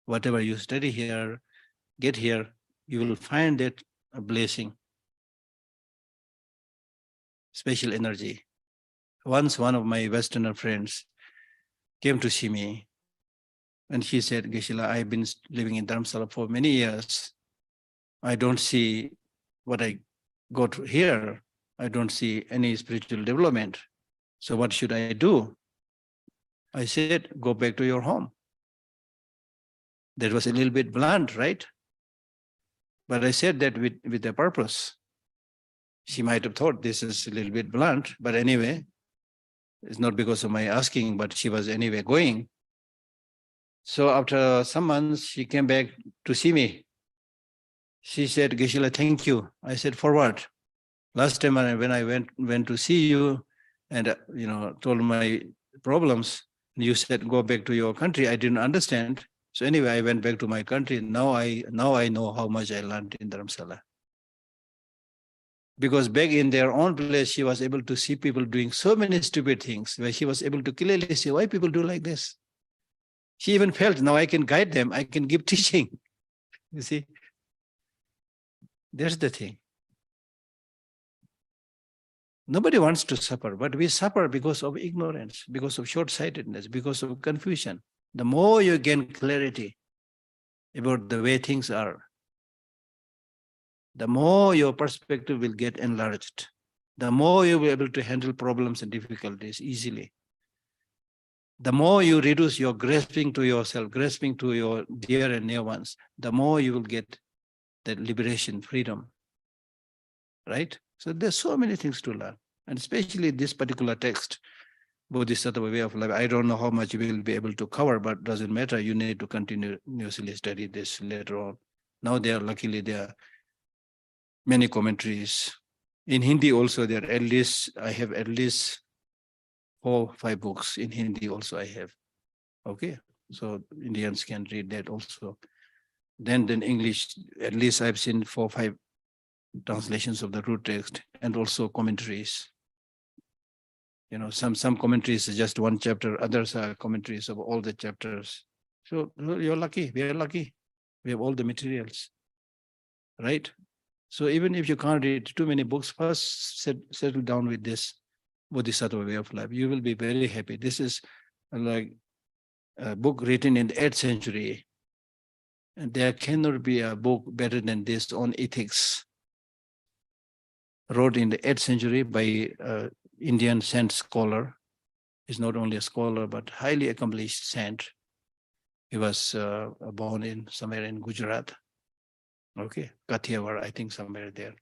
Whatever you study here, get here, you will find that a blessing, special energy. Once one of my Westerner friends came to see me and she said, Geshe, I've been living in Dharamsala for many years. I don't see what I got here. I don't see any spiritual development. So what should I do? I said, go back to your home. That was a little bit blunt, right? But I said that with a purpose. She might have thought this is a little bit blunt, but anyway, it's not because of my asking, but she was anyway going. So after some months, she came back to see me. She said, Geshe, thank you. I said, for what? Last time when I went to see you and told my problems, you said go back to your country. I didn't understand. So anyway, I went back to my country. Now I know how much I learned in Dharamsala. Because back in their own place, she was able to see people doing so many stupid things, where she was able to clearly see why people do like this. She even felt, now I can guide them. I can give teaching. You see, that's the thing. Nobody wants to suffer, but we suffer because of ignorance, because of short-sightedness, because of confusion. The more you gain clarity about the way things are, the more your perspective will get enlarged. The more you'll be able to handle problems and difficulties easily. The more you reduce your grasping to yourself, grasping to your dear and near ones, the more you will get the liberation, freedom, right? So there's so many things to learn. And especially this particular text, Bodhisattva way of life. I don't know how much we will be able to cover, but doesn't matter. You need to continuously study this later on. Now luckily there are many commentaries. In Hindi also there are I have at least 4 or 5 books in Hindi also I have. Okay. So Indians can read that also. Then English, at least I've seen 4 or 5 translations of the root text and also commentaries. You know, some commentaries are just 1 chapter, others are commentaries of all the chapters. So you're lucky, we are lucky. We have all the materials, right? So even if you can't read too many books, first settle down with this Bodhisattva way of life. You will be very happy. This is like a book written in the 8th century. And there cannot be a book better than this on ethics. Wrote in the 8th century by Indian saint scholar. He's not only a scholar, but highly accomplished saint. He was born somewhere in Gujarat. Okay, Kathiawar, I think somewhere there.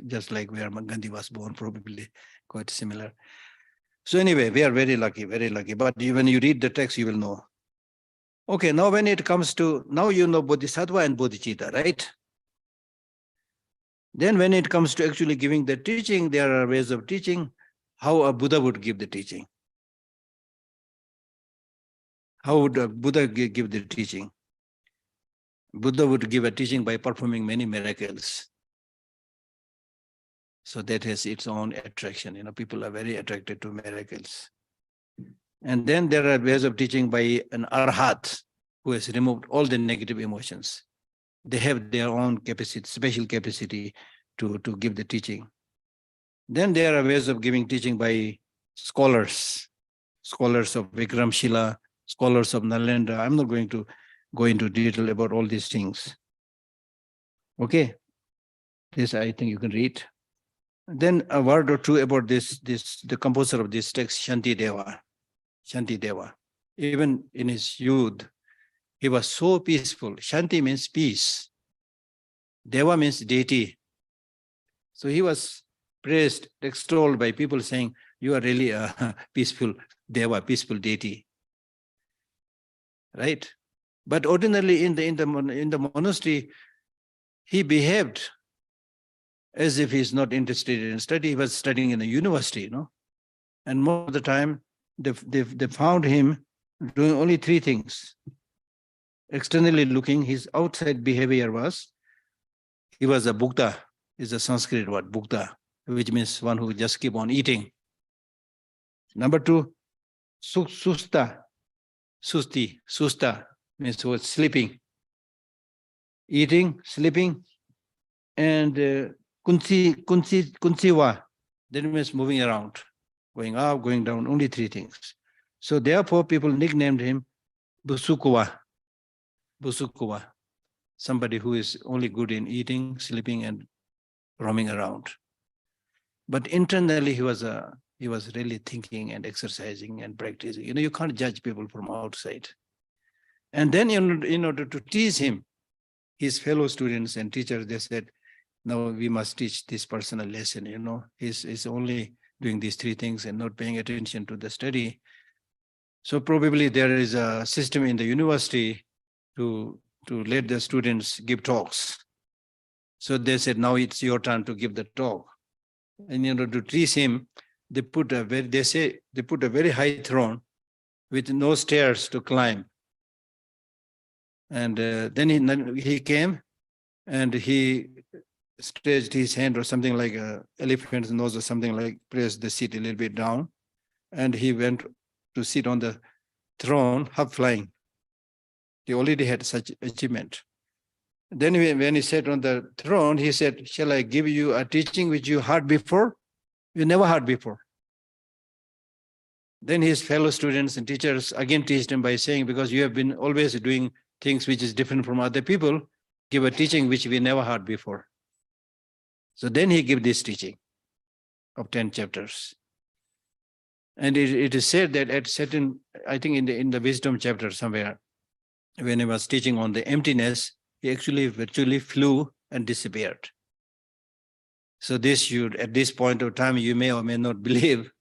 Just like where Gandhi was born, probably quite similar. So anyway, we are very lucky, very lucky. But when you read the text, you will know. Okay, now when it comes to, now you know Bodhisattva and Bodhicitta, right? Then when it comes to actually giving the teaching, there are ways of teaching, how a Buddha would give the teaching. How would a Buddha give the teaching? Buddha would give a teaching by performing many miracles. So that has its own attraction. You know, people are very attracted to miracles. And then there are ways of teaching by an arhat who has removed all the negative emotions. They have their own capacity, special capacity to give the teaching. Then there are ways of giving teaching by scholars of Vikramshila, scholars of Nalanda. I'm not going to go into detail about all these things. Okay, this I think you can read. Then a word or two about the composer of this text, Shantideva. Even in his youth, he was so peaceful. Shanti means peace. Deva means deity. So he was praised, extolled by people saying, you are really a peaceful Deva, peaceful deity. Right? But ordinarily in the monastery, he behaved as if he's not interested in study. He was studying in a university, you know. And most of the time, they found him doing only 3 things. Externally looking, his outside behavior was, he was a bhukta, is a Sanskrit word, bhukta, which means one who just keep on eating. Number 2, susta means sleeping, eating, sleeping, and kunsiva, that means moving around, going up, going down, only 3 things. So therefore people nicknamed him Busukuva, somebody who is only good in eating, sleeping, and roaming around. But internally he was really thinking and exercising and practicing. You know, you can't judge people from outside. And then in order to tease him, his fellow students and teachers, they said, no, we must teach this person a lesson. You know, he's only doing these 3 things and not paying attention to the study. So probably there is a system in the university to let the students give talks. So they said, now it's your turn to give the talk. And in order to tease him, they put a very high throne with no stairs to climb. And then he came and he stretched his hand or something like an elephant's nose or something, like pressed the seat a little bit down. And he went to sit on the throne, half flying. He already had such achievement. Then when he sat on the throne, he said, shall I give you a teaching which you heard before? You never heard before. Then his fellow students and teachers again teached him by saying, because you have been always doing things which is different from other people, give a teaching which we never heard before. So then he gave this teaching of 10 chapters. And it is said that at certain, I think in the wisdom chapter somewhere, when he was teaching on the emptiness, he actually virtually flew and disappeared. So this should, at this point of time, you may or may not believe,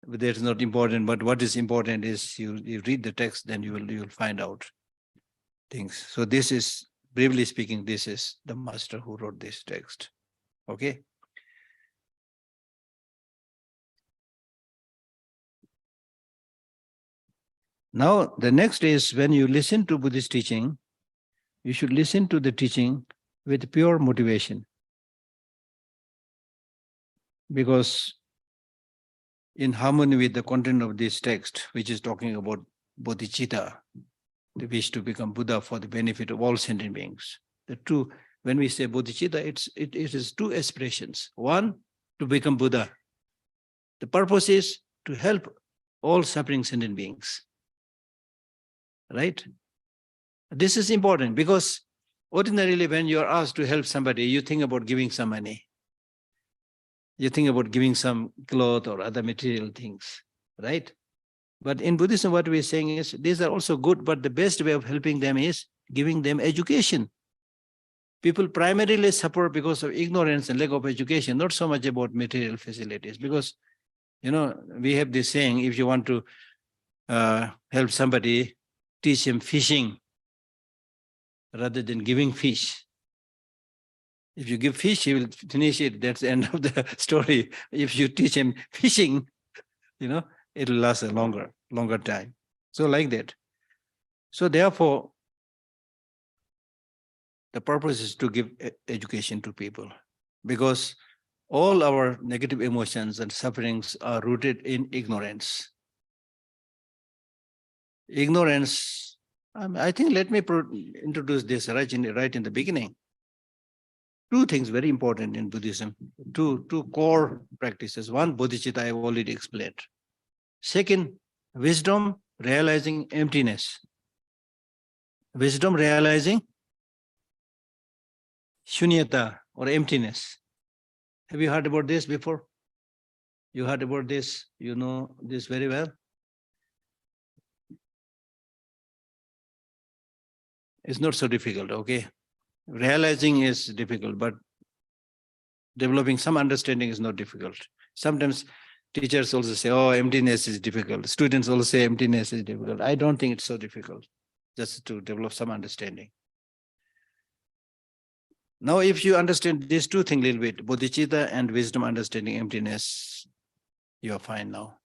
but that's not important. But what is important is you read the text, then you will find out things. So this is, briefly speaking, this is the master who wrote this text. Okay. Now, the next is when you listen to Buddhist teaching, you should listen to the teaching with pure motivation. Because in harmony with the content of this text, which is talking about bodhicitta, the wish to become Buddha for the benefit of all sentient beings. The two, when we say bodhicitta, it is two aspirations. One, to become Buddha. The purpose is to help all suffering sentient beings. Right? This is important because ordinarily when you are asked to help somebody, you think about giving some money. You think about giving some cloth or other material things, right? But in Buddhism, what we're saying is these are also good, but the best way of helping them is giving them education. People primarily suffer because of ignorance and lack of education, not so much about material facilities. Because, we have this saying, if you want to help somebody, teach him fishing rather than giving fish. If you give fish, he will finish it. That's the end of the story. If you teach him fishing, it will last a longer time. So like that. So therefore, the purpose is to give education to people, because all our negative emotions and sufferings are rooted in ignorance. Ignorance, I think, let me introduce this right in the beginning. Two things very important in Buddhism, two core practices. One, bodhicitta, I have already explained. Second, wisdom realizing emptiness. Wisdom realizing shunyata or emptiness. Have you heard about this before? You heard about this, you know this very well. It's not so difficult, okay? Realizing is difficult, but developing some understanding is not difficult. Sometimes teachers also say, oh, emptiness is difficult. Students also say emptiness is difficult. I don't think it's so difficult, just to develop some understanding. Now, if you understand these two things a little bit, bodhicitta and wisdom understanding emptiness, you are fine now.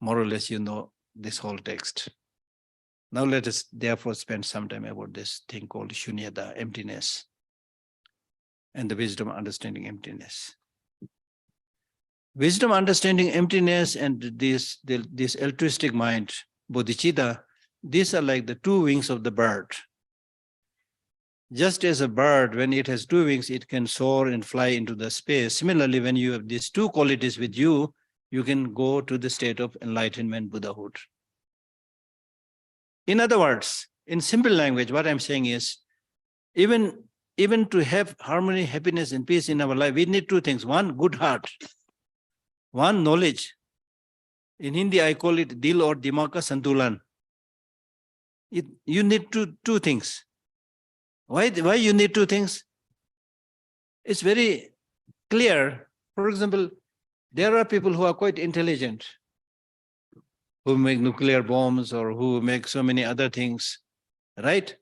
More or less, you know this whole text. Now let us therefore spend some time about this thing called shunyata, emptiness, and the wisdom understanding emptiness. Wisdom understanding emptiness and this altruistic mind, bodhicitta, these are like the two wings of the bird. Just as a bird, when it has two wings, it can soar and fly into the space. Similarly, when you have these two qualities with you, you can go to the state of enlightenment, Buddhahood. In other words, in simple language, what I'm saying is, even to have harmony, happiness, and peace in our life, we need two things. One, good heart. One, knowledge. In Hindi, I call it dil or dimag ka santulan. You need two things. Why you need two things? It's very clear. For example, there are people who are quite intelligent, who make nuclear bombs or who make so many other things, right?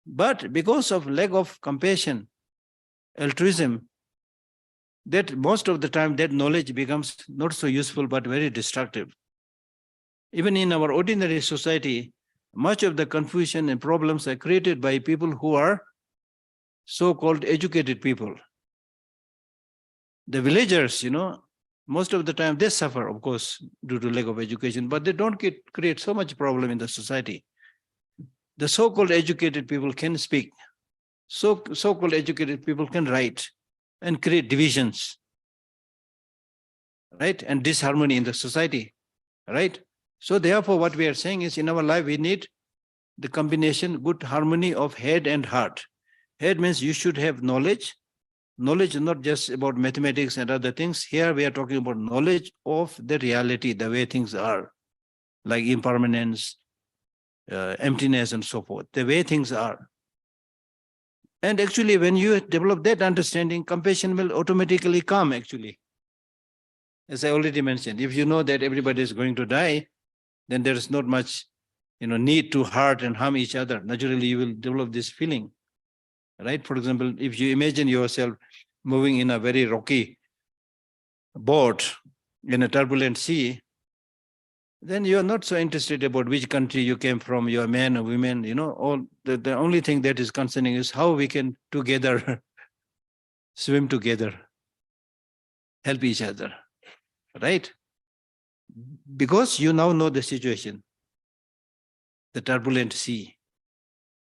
But because of lack of compassion, altruism, that most of the time that knowledge becomes not so useful but very destructive. Even in our ordinary society, much of the confusion and problems are created by people who are so-called educated people. The villagers, most of the time they suffer, of course, due to lack of education, but they don't create so much problem in the society. The so-called educated people can speak. So-called educated people can write and create divisions, right? And disharmony in the society, right? So therefore, what we are saying is in our life, we need the combination, good harmony of head and heart. Head means you should have knowledge. Knowledge is not just about mathematics and other things. Here we are talking about knowledge of the reality, the way things are, like impermanence, emptiness, and so forth, the way things are. And actually, when you develop that understanding, compassion will automatically come, actually. As I already mentioned, if you know that everybody is going to die, then there is not much need to hurt and harm each other. Naturally, you will develop this feeling, right? For example, if you imagine yourself moving in a very rocky boat in a turbulent sea, then you are not so interested about which country you came from, you are man or women, all the only thing that is concerning is how we can together swim together, help each other, right? Because you now know the situation, the turbulent sea,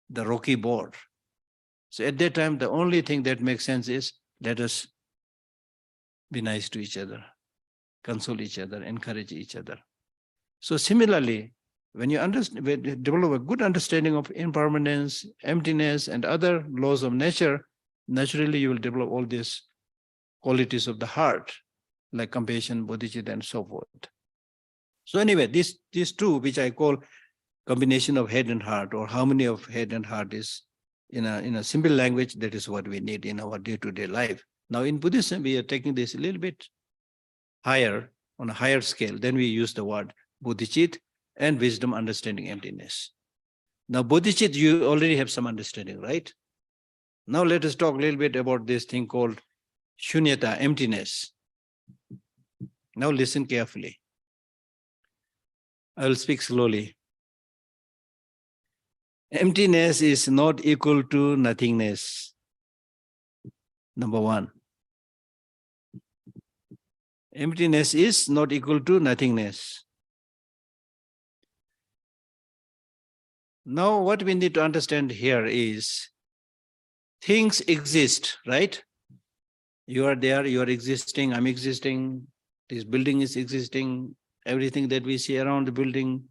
the rocky board. So at that time, the only thing that makes sense is let us be nice to each other, console each other, encourage each other. So similarly, when you develop a good understanding of impermanence, emptiness, and other laws of nature, naturally you will develop all these qualities of the heart, like compassion, bodhicitta, and so forth. So anyway, these two, which I call combination of head and heart, or harmony of head and heart, is in a simple language, that is what we need in our day-to-day life. Now in Buddhism, we are taking this a little bit higher, on a higher scale. Then we use the word bodhicitta and wisdom, understanding emptiness. Now bodhicitta, you already have some understanding, right? Now let us talk a little bit about this thing called shunyata, emptiness. Now listen carefully. I will speak slowly. Emptiness is not equal to nothingness. Number one. Emptiness is not equal to nothingness. Now what we need to understand here is things exist, right? You are there, you are existing, I'm existing, this building is existing, everything that we see around the building,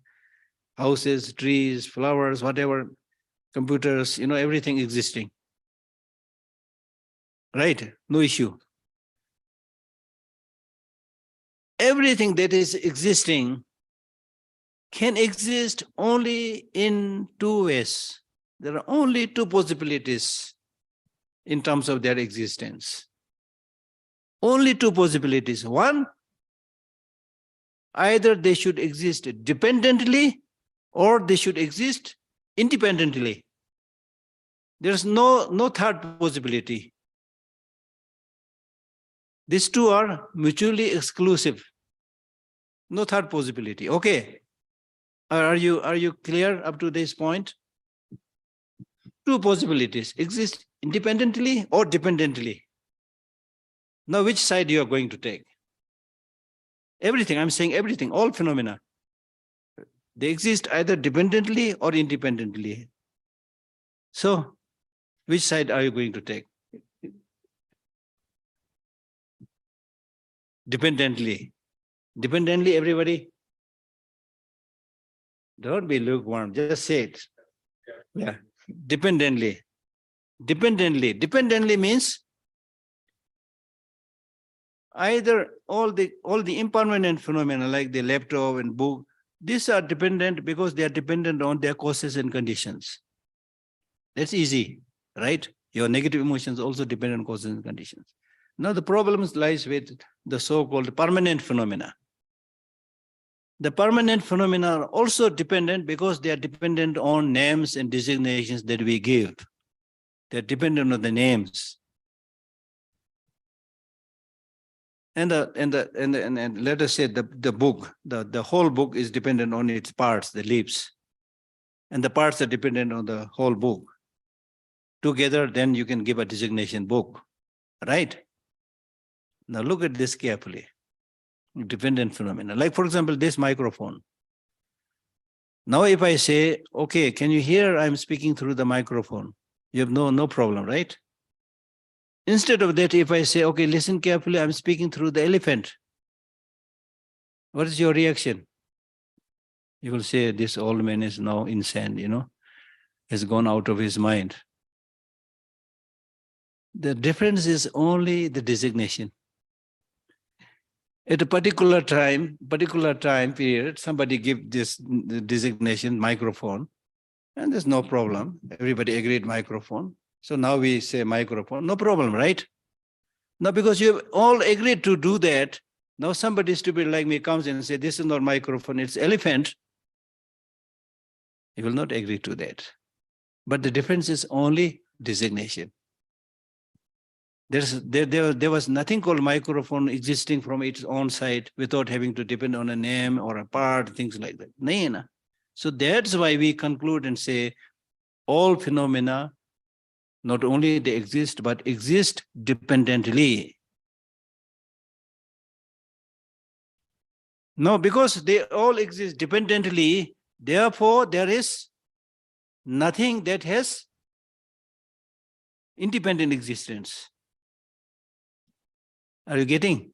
houses, trees, flowers, whatever, computers, everything existing. Right? No issue. Everything that is existing can exist only in two ways. There are only two possibilities in terms of their existence. Only two possibilities. One, either they should exist dependently or they should exist independently. There's no third possibility. These two are mutually exclusive. No third possibility. Okay. Are you clear up to this point? Two possibilities exist independently or dependently. Now, which side you are going to take? Everything, I'm saying everything, all phenomena. They exist either dependently or independently. So, which side are you going to take? Dependently. Dependently, everybody? Don't be lukewarm, just say it. Yeah, dependently. Dependently. Dependently means either all the impermanent phenomena like the laptop and book, these are dependent because they are dependent on their causes and conditions. That's easy, right? Your negative emotions also depend on causes and conditions. Now the problem lies with the so-called permanent phenomena. The permanent phenomena are also dependent because they are dependent on names and designations that we give. They're dependent on the names. And let us say the book, the whole book is dependent on its parts, the leaves. And the parts are dependent on the whole book. Together, then you can give a designation book, right? Now look at this carefully. Dependent phenomena. Like, for example, this microphone. Now if I say, okay, can you hear I'm speaking through the microphone? You have no problem, right? Instead of that, if I say, okay, listen carefully, I'm speaking through the elephant. What is your reaction? You will say, this old man is now insane, has gone out of his mind. The difference is only the designation. At a particular time period, somebody give this designation microphone, and there's no problem. Everybody agreed microphone. So now we say microphone, no problem, right? Now because you have all agreed to do that, now somebody stupid like me comes in and say, this is not microphone, it's elephant. You will not agree to that. But the difference is only designation. There was nothing called microphone existing from its own side without having to depend on a name or a part, things like that. No. So that's why we conclude and say all phenomena, not only they exist, but exist dependently. No, because they all exist dependently, therefore there is nothing that has independent existence. Are you getting?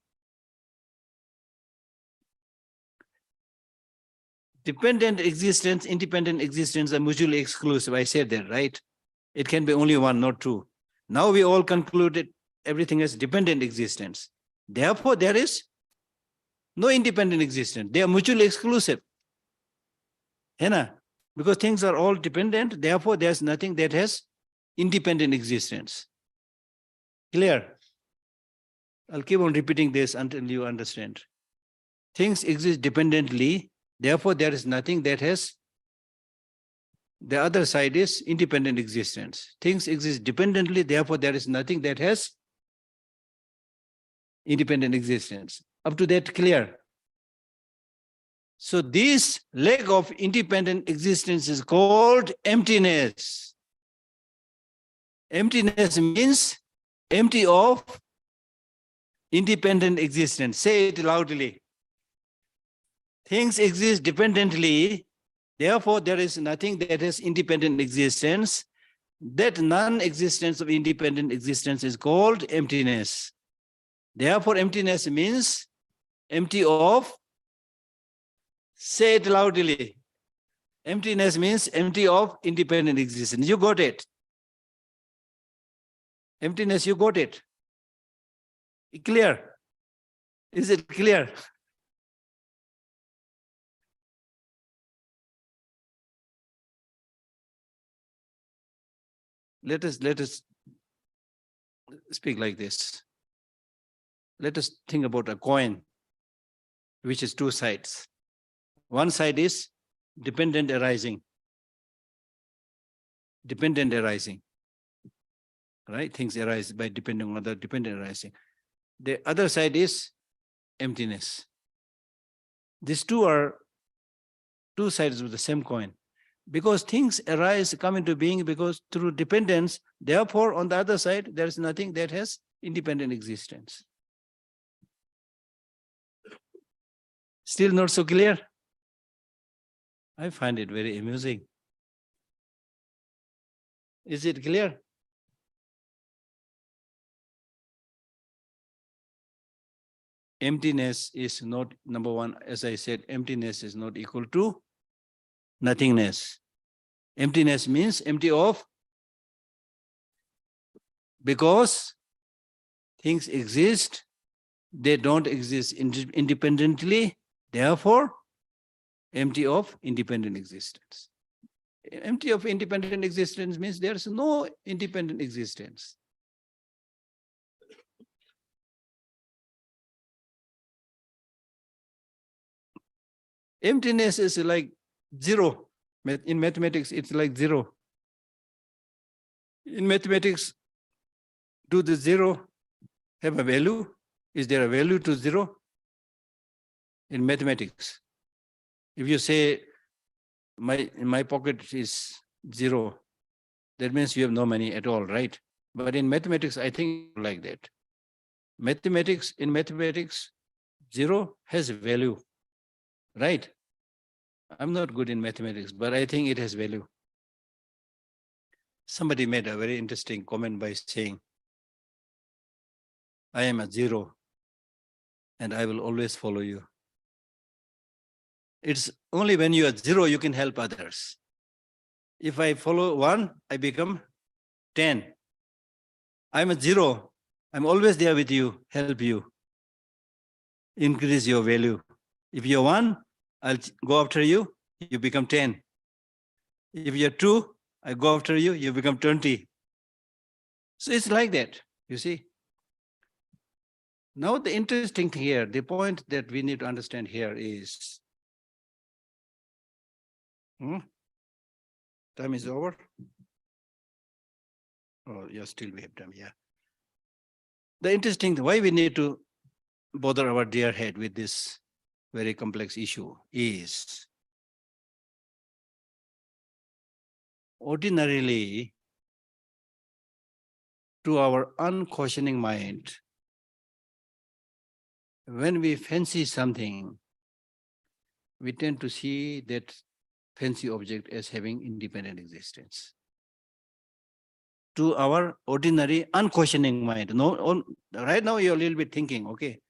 Dependent existence, independent existence are mutually exclusive. I said that, right? It can be only one, not two. Now we all concluded everything is dependent existence. Therefore, there is no independent existence. They are mutually exclusive. Because things are all dependent, therefore there's nothing that has independent existence. Clear? I'll keep on repeating this until you understand. Things exist dependently, therefore there is nothing that has, the other side is independent existence. Things exist dependently, therefore there is nothing that has independent existence. Up to that, clear? So this lack of independent existence is called emptiness. Emptiness means empty of independent existence. Say it loudly. Things exist dependently, therefore there is nothing that has independent existence. That non-existence of independent existence is called emptiness. Therefore emptiness means empty of, say it loudly. Emptiness means empty of independent existence. You got it. Emptiness, you got it. Clear? Is it clear? Let us speak like this. Let us think about a coin, which is two sides. One side is dependent arising. Dependent arising. Right? Things arise by depending on the dependent arising. The other side is emptiness. These two are two sides of the same coin. Because things arise, come into being because through dependence, therefore on the other side, there is nothing that has independent existence. Still not so clear? I find it very amusing. Is it clear? Emptiness is not, number one, as I said, emptiness is not equal to nothingness. Emptiness means empty of, because things exist, they don't exist independently, therefore empty of independent existence. Empty of independent existence means there is no independent existence. Emptiness is like zero. In mathematics, it's like zero. In mathematics, do the zero have a value? Is there a value to zero? In mathematics, if you say in my pocket is zero, that means you have no money at all, right? But in mathematics, I think like that. In mathematics, zero has value, right? I'm not good in mathematics, but I think it has value. Somebody made a very interesting comment by saying, I am a zero and I will always follow you. It's only when you are zero, you can help others. If I follow 1, I become 10. I'm a zero. I'm always there with you, help you, increase your value. If you're 1, I'll go after you, you become 10. If you're 2, I go after you, you become 20. So it's like that, you see. Now the interesting thing here, the point that we need to understand here is, time is over? Oh, yeah, still we have time, yeah. The interesting, why we need to bother our dear head with this very complex issue is, ordinarily, to our unquestioning mind, when we fancy something, we tend to see that fancy object as having independent existence. To our ordinary unquestioning mind, right now you're a little bit thinking, okay,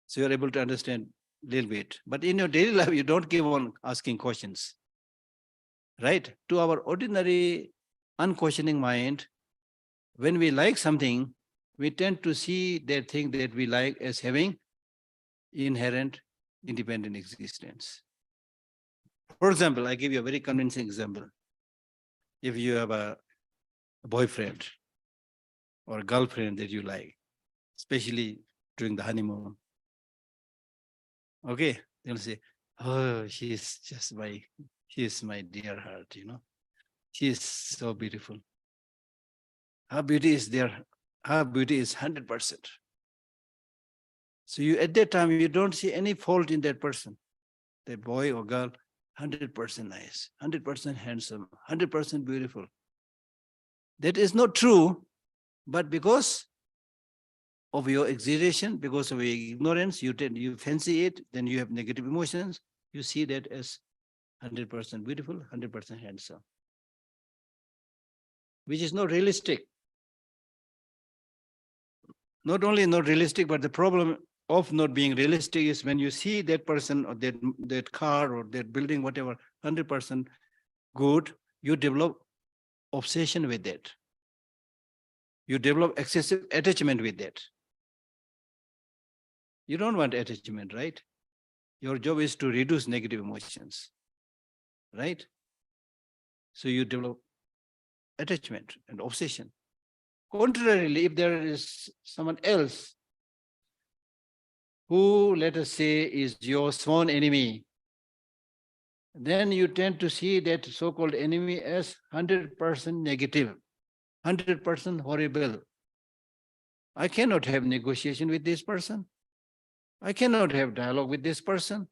so you're able to understand a little bit, but in your daily life, you don't keep on asking questions, right? To our ordinary unquestioning mind, when we like something, we tend to see that thing that we like as having inherent independent existence. For example, I give you a very convincing example. If you have a boyfriend or a girlfriend that you like, especially during the honeymoon, okay, they'll say, oh, she's my dear heart, She is so beautiful. Her beauty is there. Her beauty is 100%. So you, at that time, you don't see any fault in that person, that boy or girl, 100% nice, 100% handsome, 100% beautiful. That is not true, but because of your exaggeration, because of your ignorance, you fancy it, then you have negative emotions, you see that as 100% beautiful, 100% handsome, which is not realistic. Not only not realistic, but the problem of not being realistic is when you see that person or that car or that building, whatever, 100% good, you develop obsession with that. You develop excessive attachment with that. You don't want attachment, right? Your job is to reduce negative emotions, right? So you develop attachment and obsession. Contrarily, if there is someone else who, let us say, is your sworn enemy, then you tend to see that so-called enemy as 100% negative, 100% horrible. I cannot have negotiation with this person. I cannot have dialogue with this person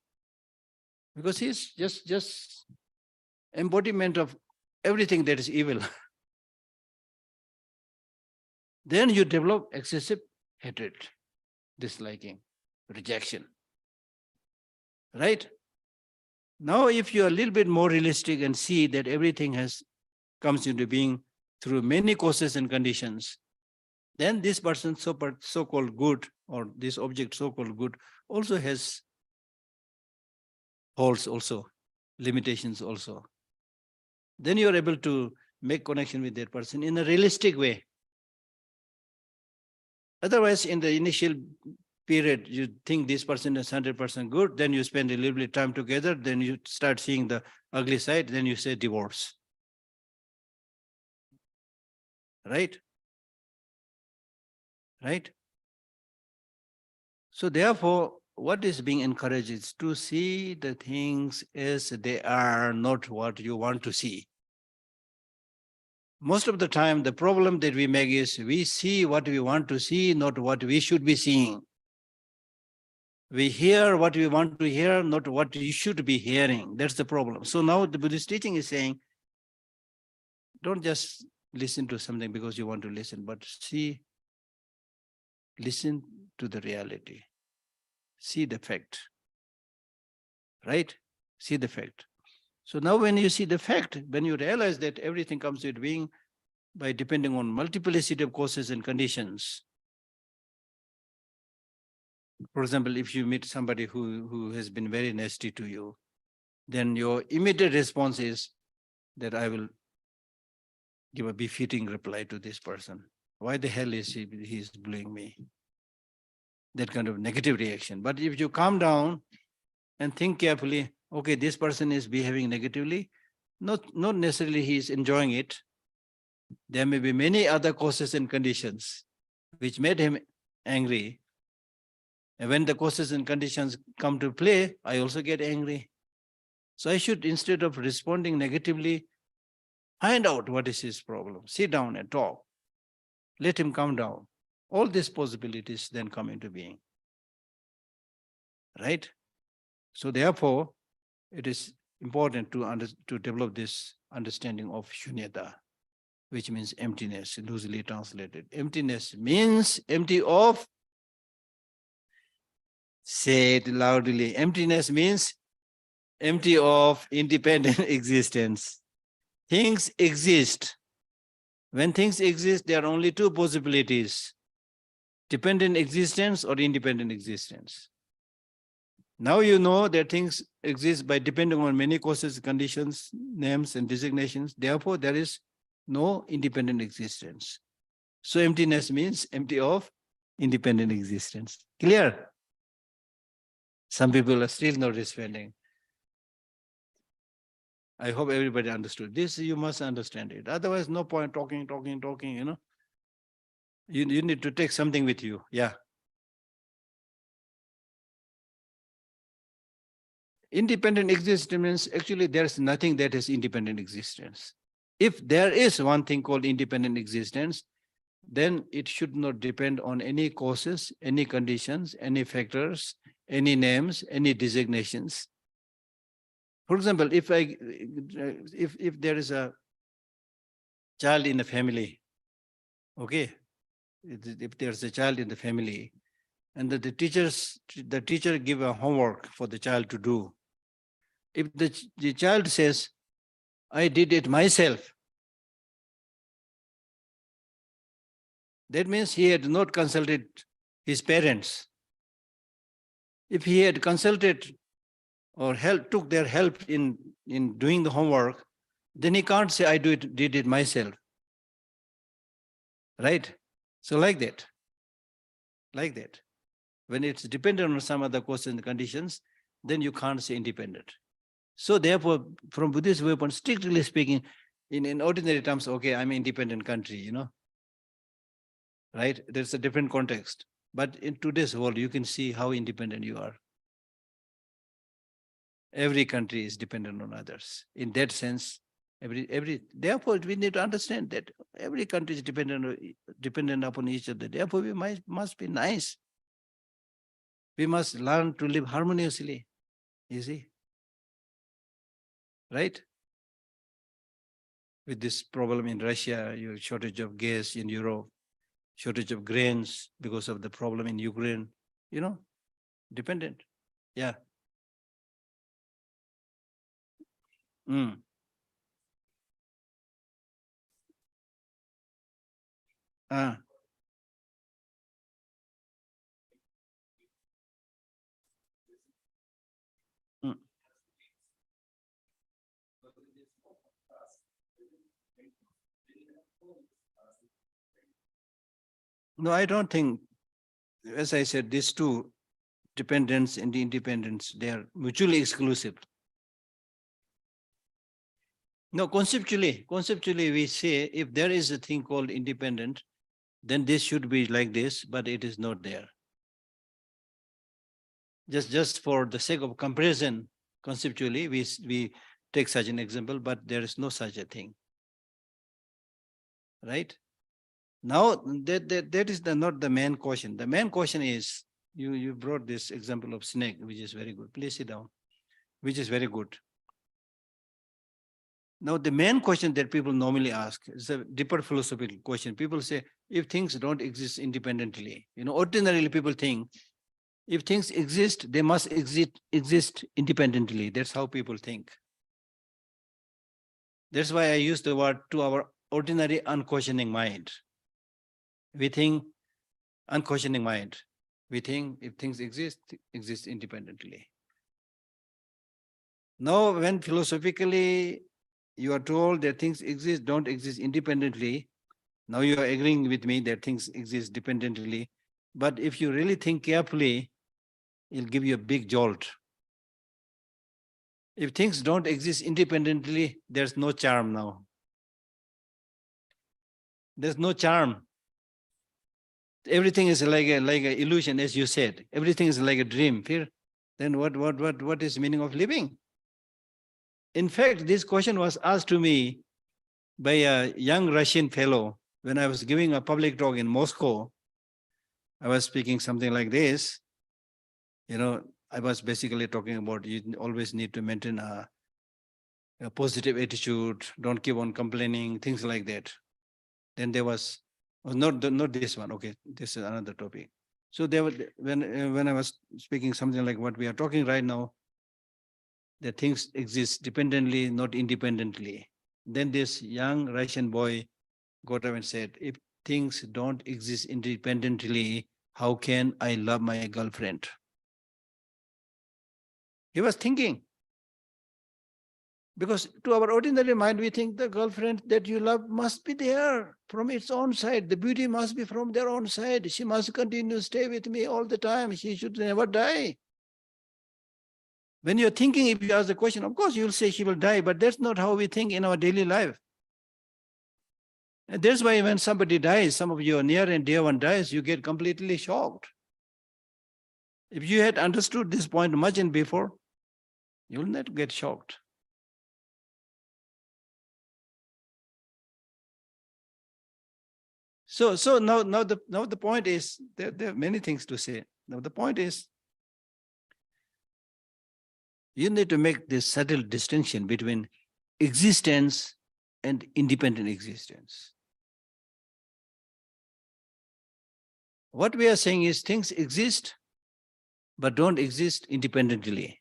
because he's just embodiment of everything that is evil. Then you develop excessive hatred, disliking, rejection, right? Now, if you're a little bit more realistic and see that everything comes into being through many causes and conditions, then this person, so-called good, or this object, so-called good, also has faults also, limitations also. Then you're able to make connection with that person in a realistic way. Otherwise, in the initial period, you think this person is 100% good, then you spend a little bit of time together, then you start seeing the ugly side, then you say divorce. Right? Right? So therefore, what is being encouraged is to see the things as they are, not what you want to see. Most of the time, the problem that we make is we see what we want to see, not what we should be seeing. We hear what we want to hear, not what you should be hearing. That's the problem. So now the Buddhist teaching is saying, don't just listen to something because you want to listen, but listen to the reality. See the fact. Right? See the fact. So now when you see the fact, when you realize that everything comes with being by depending on multiplicity of causes and conditions. For example, if you meet somebody who has been very nasty to you, then your immediate response is that I will give a befitting reply to this person. Why the hell is he's bullying me? That kind of negative reaction. But if you calm down and think carefully, okay, this person is behaving negatively, not necessarily he is enjoying it. There may be many other causes and conditions which made him angry. And when the causes and conditions come to play, I also get angry. So I should, instead of responding negatively, find out what is his problem. Sit down and talk. Let him calm down. All these possibilities then come into being. Right? So therefore, it is important to develop this understanding of shunyata, which means emptiness, loosely translated. Emptiness means empty of, say it loudly, emptiness means empty of independent existence. Things exist. When things exist, there are only two possibilities: dependent existence or independent existence. Now you know that things exist by depending on many causes, conditions, names, and designations. Therefore, there is no independent existence. So emptiness means empty of independent existence. Clear? Some people are still not responding. I hope everybody understood. This you must understand it. Otherwise, no point talking, you know. You need to take something with you. Yeah. Independent existence means actually there's nothing that is independent existence. If there is one thing called independent existence, then it should not depend on any causes, any conditions, any factors, any names, any designations. For example, if there is a child in the family, okay, if there's a child in the family, and the teacher give a homework for the child to do. If the child says, I did it myself, that means he had not consulted his parents. If he had consulted or took their help in doing the homework, then he can't say, I did it myself. Right? So like that. When it's dependent on some other causes and conditions, then you can't say independent. So therefore, from Buddhist viewpoint, strictly speaking, in ordinary terms, okay, I'm an independent country, you know. Right? There's a different context. But in today's world, you can see how independent you are. Every country is dependent on others. In that sense, therefore, we need to understand that every country is dependent upon each other. Therefore, we must be nice. We must learn to live harmoniously. You see? Right? With this problem in Russia, you have shortage of gas in Europe, shortage of grains because of the problem in Ukraine, you know, dependent. Yeah. No, I don't think, as I said, these two, dependence and independence, they are mutually exclusive. No, conceptually we say if there is a thing called independent, then this should be like this, but it is not there. Just for the sake of comparison, conceptually, we take such an example, but there is no such a thing. Right? Now, that is not the main question. The main question is, you brought this example of snake, which is very good. Please sit down, which is very good. Now, the main question that people normally ask is a deeper philosophical question. People say, if things don't exist independently, you know, ordinarily people think, if things exist, they must exist independently. That's how people think. That's why I use the word to our ordinary unquestioning mind. We think unquestioning mind. We think if things exist independently. Now, when philosophically you are told that things don't exist independently, now you are agreeing with me that things exist dependently. But if you really think carefully, it'll give you a big jolt. If things don't exist independently, there's no charm now. There's no charm. Everything is like a illusion, as you said. Everything is like a dream. Then what is the meaning of living? In fact, this question was asked to me by a young Russian fellow when I was giving a public talk in Moscow. I was speaking something like this. I was basically talking about you always need to maintain a positive attitude, don't keep on complaining, things like that. Then there was, not this one, okay, this is another topic. So there was, when I was speaking something like what we are talking right now, that things exist dependently, not independently. Then this young Russian boy got up and said, if things don't exist independently, how can I love my girlfriend? He was thinking. Because to our ordinary mind, we think the girlfriend that you love must be there from its own side. The beauty must be from their own side. She must continue to stay with me all the time. She should never die. When you're thinking, if you ask the question, of course you'll say she will die, but that's not how we think in our daily life. And that's why when somebody dies, some of your near and dear one dies, you get completely shocked. If you had understood this point much and before, you will not get shocked. So now the point is, there are many things to say. Now the point is, you need to make this subtle distinction between existence and independent existence. What we are saying is things exist, but don't exist independently.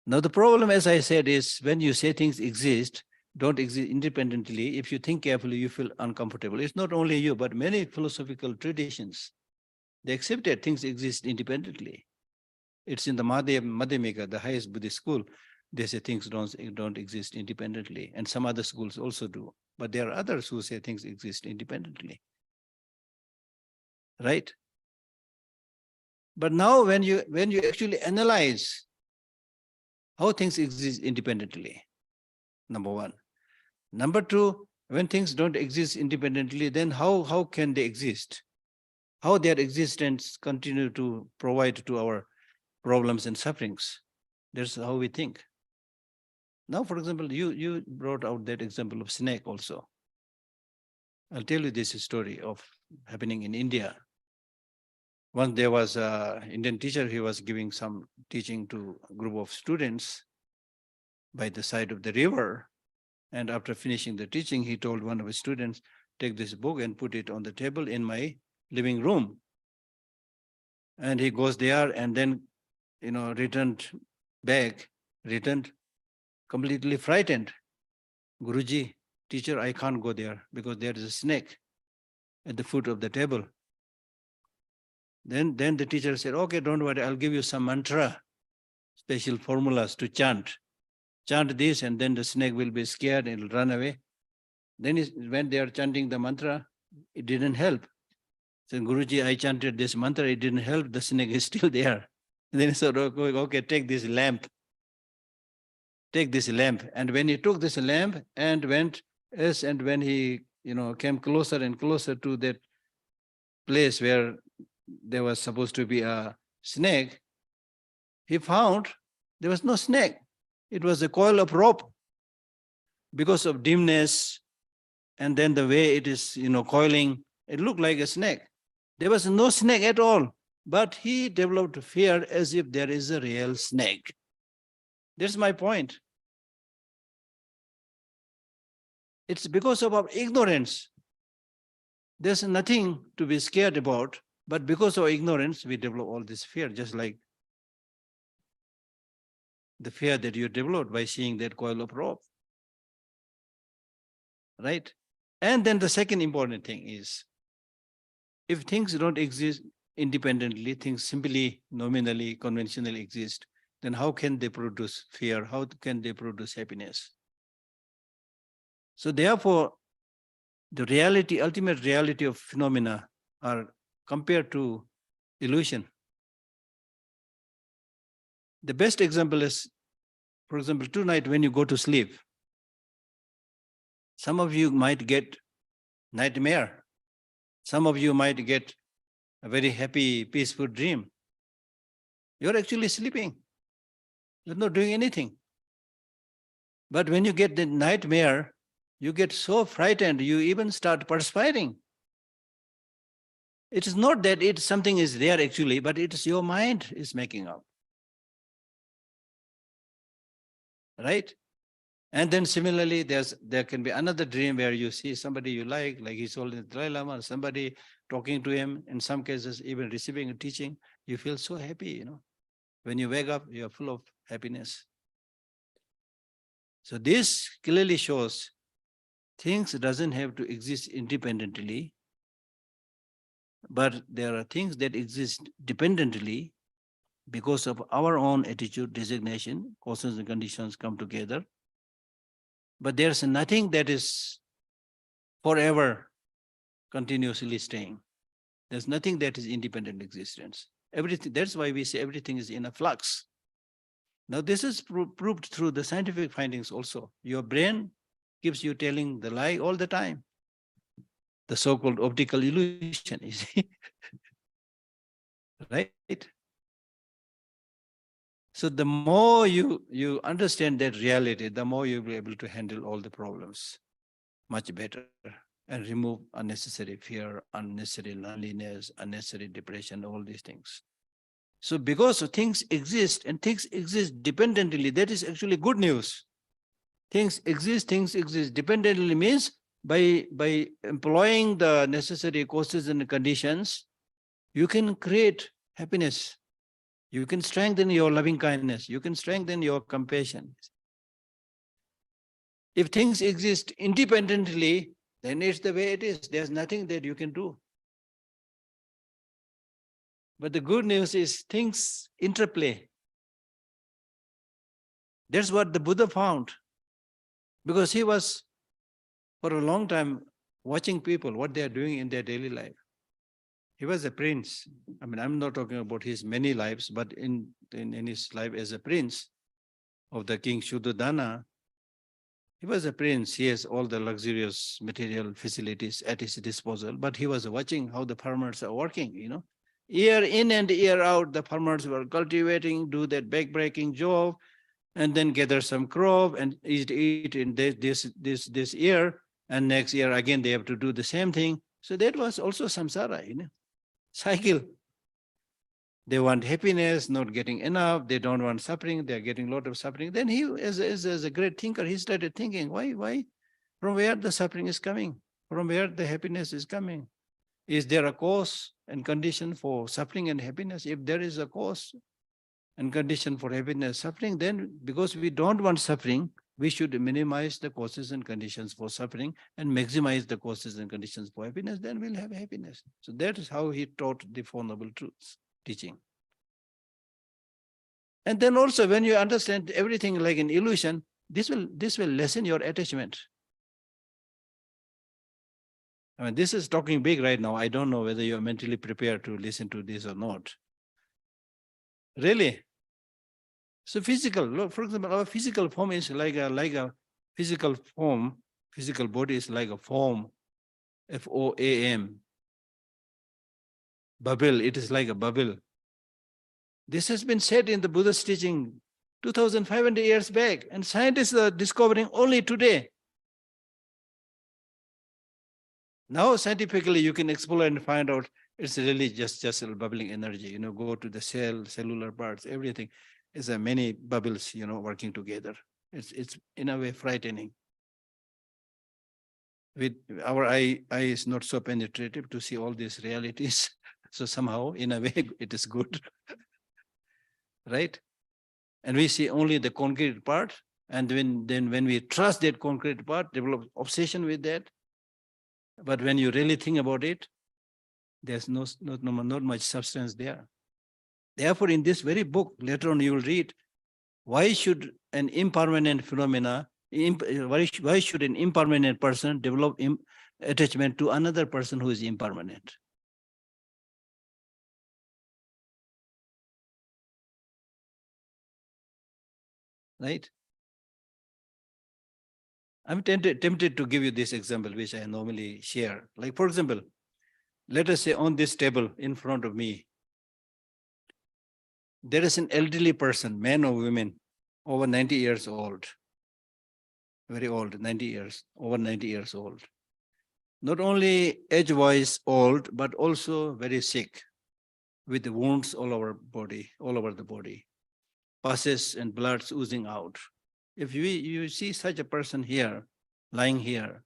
Now the problem, as I said, is when you say things exist, don't exist independently, if you think carefully, you feel uncomfortable. It's not only you, but many philosophical traditions, they accept that things exist independently. It's in the Madhyamika, the highest Buddhist school, they say things don't exist independently. And some other schools also do. But there are others who say things exist independently. Right? But now when you actually analyze how things exist independently, number one. Number two, when things don't exist independently, then how can they exist? How their existence continue to provide to our problems and sufferings? That's how we think. Now, for example, you brought out that example of snake also. I'll tell you this story of happening in India. Once there was an Indian teacher, he was giving some teaching to a group of students by the side of the river. And after finishing the teaching, he told one of his students, take this book and put it on the table in my living room. And he goes there and then, returned completely frightened. Guruji, teacher, I can't go there because there is a snake at the foot of the table. Then the teacher said, okay, don't worry, I'll give you some mantra, special formulas to chant. Chant this and then the snake will be scared and it'll run away. Then when they are chanting the mantra, it didn't help. So Guruji, I chanted this mantra, it didn't help, the snake is still there. And then he said, okay, take this lamp. Take this lamp. And when he took this lamp and went, and when he came closer and closer to that place where there was supposed to be a snake, he found there was no snake. It was a coil of rope. Because of dimness and then the way it is, coiling, it looked like a snake. There was no snake at all, but he developed fear as if there is a real snake. That's my point. It's because of our ignorance. There's nothing to be scared about, but because of ignorance, we develop all this fear, just like the fear that you developed by seeing that coil of rope. Right? And then the second important thing is, if things don't exist independently, things simply nominally, conventionally exist, then how can they produce fear? How can they produce happiness? So therefore, the reality, ultimate reality of phenomena are compared to illusion. The best example is, for example, tonight when you go to sleep, some of you might get nightmare. Some of you might get a very happy, peaceful dream. You're actually sleeping. You're not doing anything. But when you get the nightmare, you get so frightened, you even start perspiring. It is not that something is there actually, but it is your mind is making up. Right? And then similarly, there can be another dream where you see somebody you like he's holding the Dalai Lama, somebody talking to him, in some cases even receiving a teaching, you feel so happy, When you wake up, you're full of happiness. So this clearly shows things doesn't have to exist independently, but there are things that exist dependently because of our own attitude, designation, causes and conditions come together. But there's nothing that is forever continuously staying. There's nothing that is independent existence. Everything. That's why we say everything is in a flux. Now this is proved through the scientific findings also. Your brain keeps you telling the lie all the time. The so-called optical illusion, you see. Right? So the more you understand that reality, the more you'll be able to handle all the problems much better and remove unnecessary fear, unnecessary loneliness, unnecessary depression, all these things. So because things exist and things exist dependently, that is actually good news. Things exist dependently means by employing the necessary causes and conditions, you can create happiness. You can strengthen your loving kindness. You can strengthen your compassion. If things exist independently, then it's the way it is. There's nothing that you can do. But the good news is things interplay. That's what the Buddha found. Because he was, for a long time, watching people, what they are doing in their daily life. He was a prince. I mean, I'm not talking about his many lives, but in his life as a prince of the king Shuddhodana, he was a prince. He has all the luxurious material facilities at his disposal, but he was watching how the farmers are working, Year in and year out, the farmers were cultivating, do that back-breaking job, and then gather some crop and eat in this year, and next year again they have to do the same thing. So that was also samsara, cycle. They want happiness, not getting enough. They don't want suffering. They're getting a lot of suffering. Then he, as a great thinker, he started thinking, why? From where the suffering is coming? From where the happiness is coming? Is there a cause and condition for suffering and happiness? If there is a cause and condition for happiness, suffering, then because we don't want suffering, we should minimize the causes and conditions for suffering and maximize the causes and conditions for happiness, then we'll have happiness. So that is how he taught the Four Noble Truths teaching. And then also when you understand everything like an illusion, this will lessen your attachment. I mean, this is talking big right now. I don't know whether you're mentally prepared to listen to this or not. Really? So physical, for example, our physical form is like a physical form. Physical body is like a form, FOAM. Bubble, it is like a bubble. This has been said in the Buddha's teaching 2,500 years back, and scientists are discovering only today. Now scientifically you can explore and find out it's really just a bubbling energy, go to the cellular parts, everything. It's many bubbles, working together. It's in a way frightening. With our eye is not so penetrative to see all these realities. So somehow, in a way, it is good. Right? And we see only the concrete part. And when we trust that concrete part, develop obsession with that. But when you really think about it, there's not much substance there. Therefore, in this very book, later on you will read, why should an impermanent phenomena, why should an impermanent person develop attachment to another person who is impermanent? Right? I'm tempted to give you this example, which I normally share. Like, for example, let us say on this table in front of me, there is an elderly person, man or woman, over 90 years old. Very old, 90 years, over 90 years old. Not only age-wise old, but also very sick, with the wounds all over the body, pusses and bloods oozing out. If you see such a person here, lying here,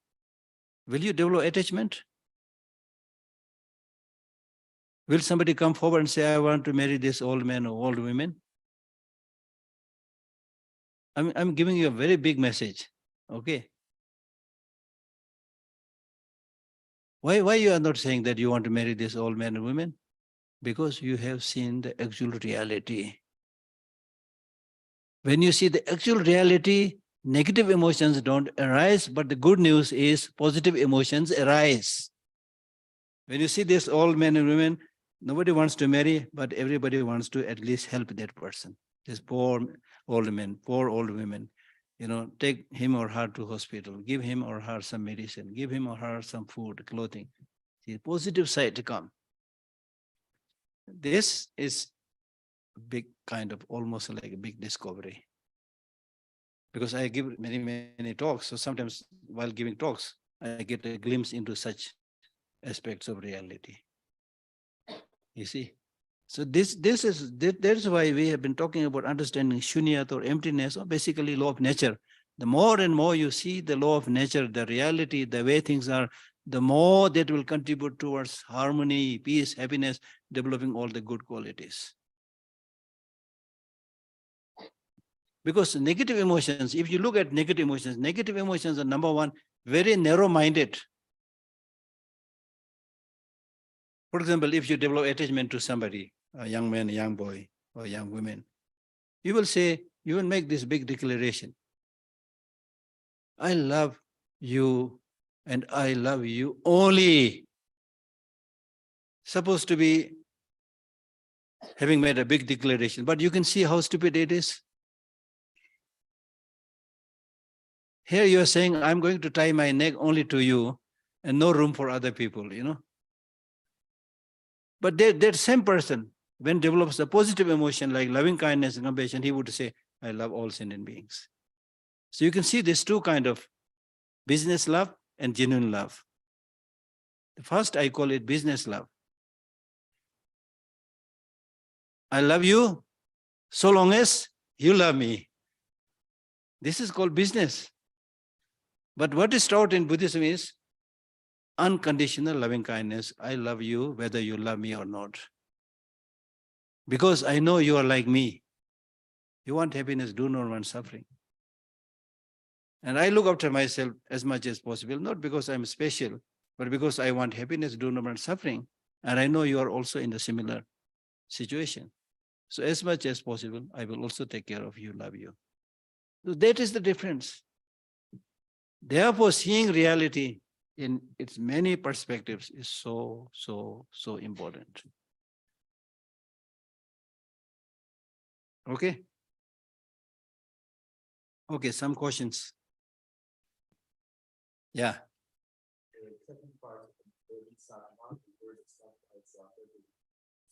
will you develop attachment? Will somebody come forward and say, I want to marry this old man or old woman? I'm giving you a very big message, okay? Why you are not saying that you want to marry this old man and woman? Because you have seen the actual reality. When you see the actual reality, negative emotions don't arise, but the good news is positive emotions arise. When you see this old men and women, nobody wants to marry, but everybody wants to at least help that person. This poor old man, poor old women, take him or her to hospital, give him or her some medicine, give him or her some food, clothing. The positive side to come. This is a big kind of almost like a big discovery. Because I give many talks, so sometimes while giving talks, I get a glimpse into such aspects of reality. You see? So that's why we have been talking about understanding shunyat or emptiness, or basically law of nature. The more and more you see the law of nature, the reality, the way things are, the more that will contribute towards harmony, peace, happiness, developing all the good qualities. Because negative emotions, if you look at negative emotions are number one, very narrow-minded. For example, if you develop attachment to somebody, a young man, a young boy, or a young woman, you will make this big declaration. I love you and I love you only. Supposed to be having made a big declaration, but you can see how stupid it is. Here you are saying, I'm going to tie my neck only to you and no room for other people, But that same person, when develops a positive emotion like loving kindness and compassion, he would say, I love all sentient beings. So you can see these two kind of business love and genuine love. The first, I call it business love. I love you so long as you love me. This is called business. But what is taught in Buddhism is unconditional loving kindness. I love you whether you love me or not. Because I know you are like me. You want happiness, do not want suffering. And I look after myself as much as possible, not because I'm special, but because I want happiness, do not want suffering. And I know you are also in a similar situation. So as much as possible, I will also take care of you, love you. So that is the difference. Therefore, seeing reality in its many perspectives is so important. Okay? Okay, some questions. Yeah.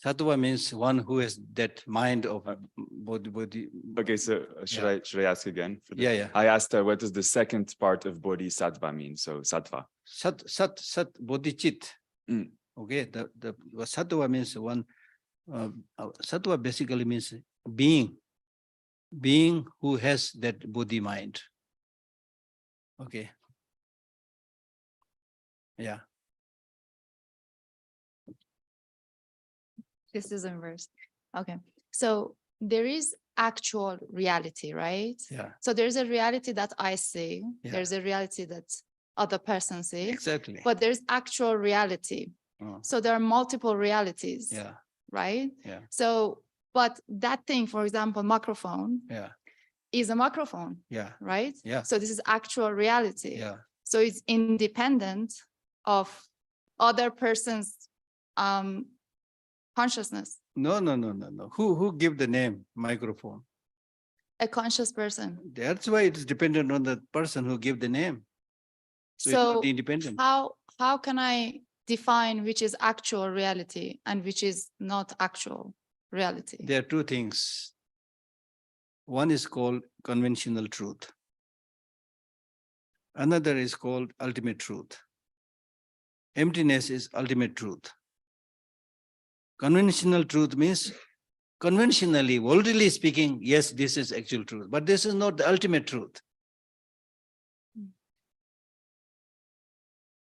Sattva means one who has that mind of bodhi. Okay, so should I ask again? Yeah. I asked what does the second part of Bodhisattva mean? So sattva. Sat bodhichit. Okay, the sattva means one. Sattva basically means being who has that bodhi mind. Okay. Yeah. This is in verse. Okay. So there is actual reality, right? Yeah, So there's a reality that I see, Yeah. there's a reality that other person see, exactly. but there's actual reality. Oh, So there are multiple realities, yeah, right? yeah, So, but that thing, for example, microphone yeah, is a microphone, yeah, right? Yeah. So this is actual reality. yeah. So it's independent of other person's consciousness, No, no, no, no, no. Who give the name microphone? a conscious person. That's why it is dependent on the person who give the name. So, it's So not independent. how can I define which is actual reality and which is not actual reality? There are two things. One is called conventional truth. Another is called ultimate truth. Emptiness is ultimate truth. Conventional truth means conventionally, worldly speaking, yes, this is actual truth, but this is not the ultimate truth.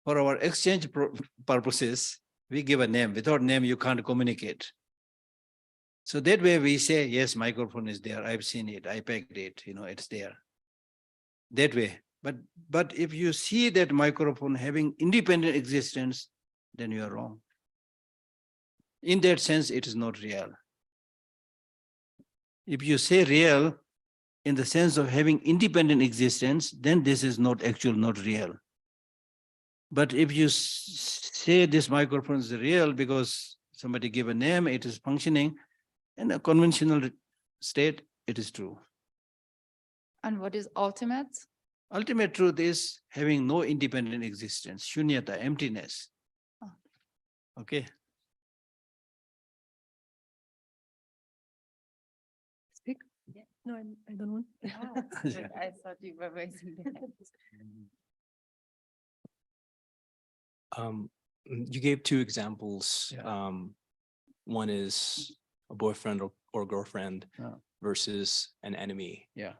For our exchange purposes, we give a name. Without name, you can't communicate. So that way we say, yes, microphone is there. I've seen it. I packed it. It's there. That way. But if you see that microphone having independent existence, then you are wrong. In that sense, it is not real. If you say real in the sense of having independent existence, then this is not actual, not real. But if you say this microphone is real because somebody gave a name, it is functioning, in a conventional state, it is true. And what is ultimate? Ultimate truth is having no independent existence, shunyata, emptiness. Oh. Okay. Speak? Yeah. No, I don't want. Yeah. I thought you were raising the hand. You gave two examples. Yeah. One is a boyfriend or girlfriend Yeah. versus an enemy. Yeah.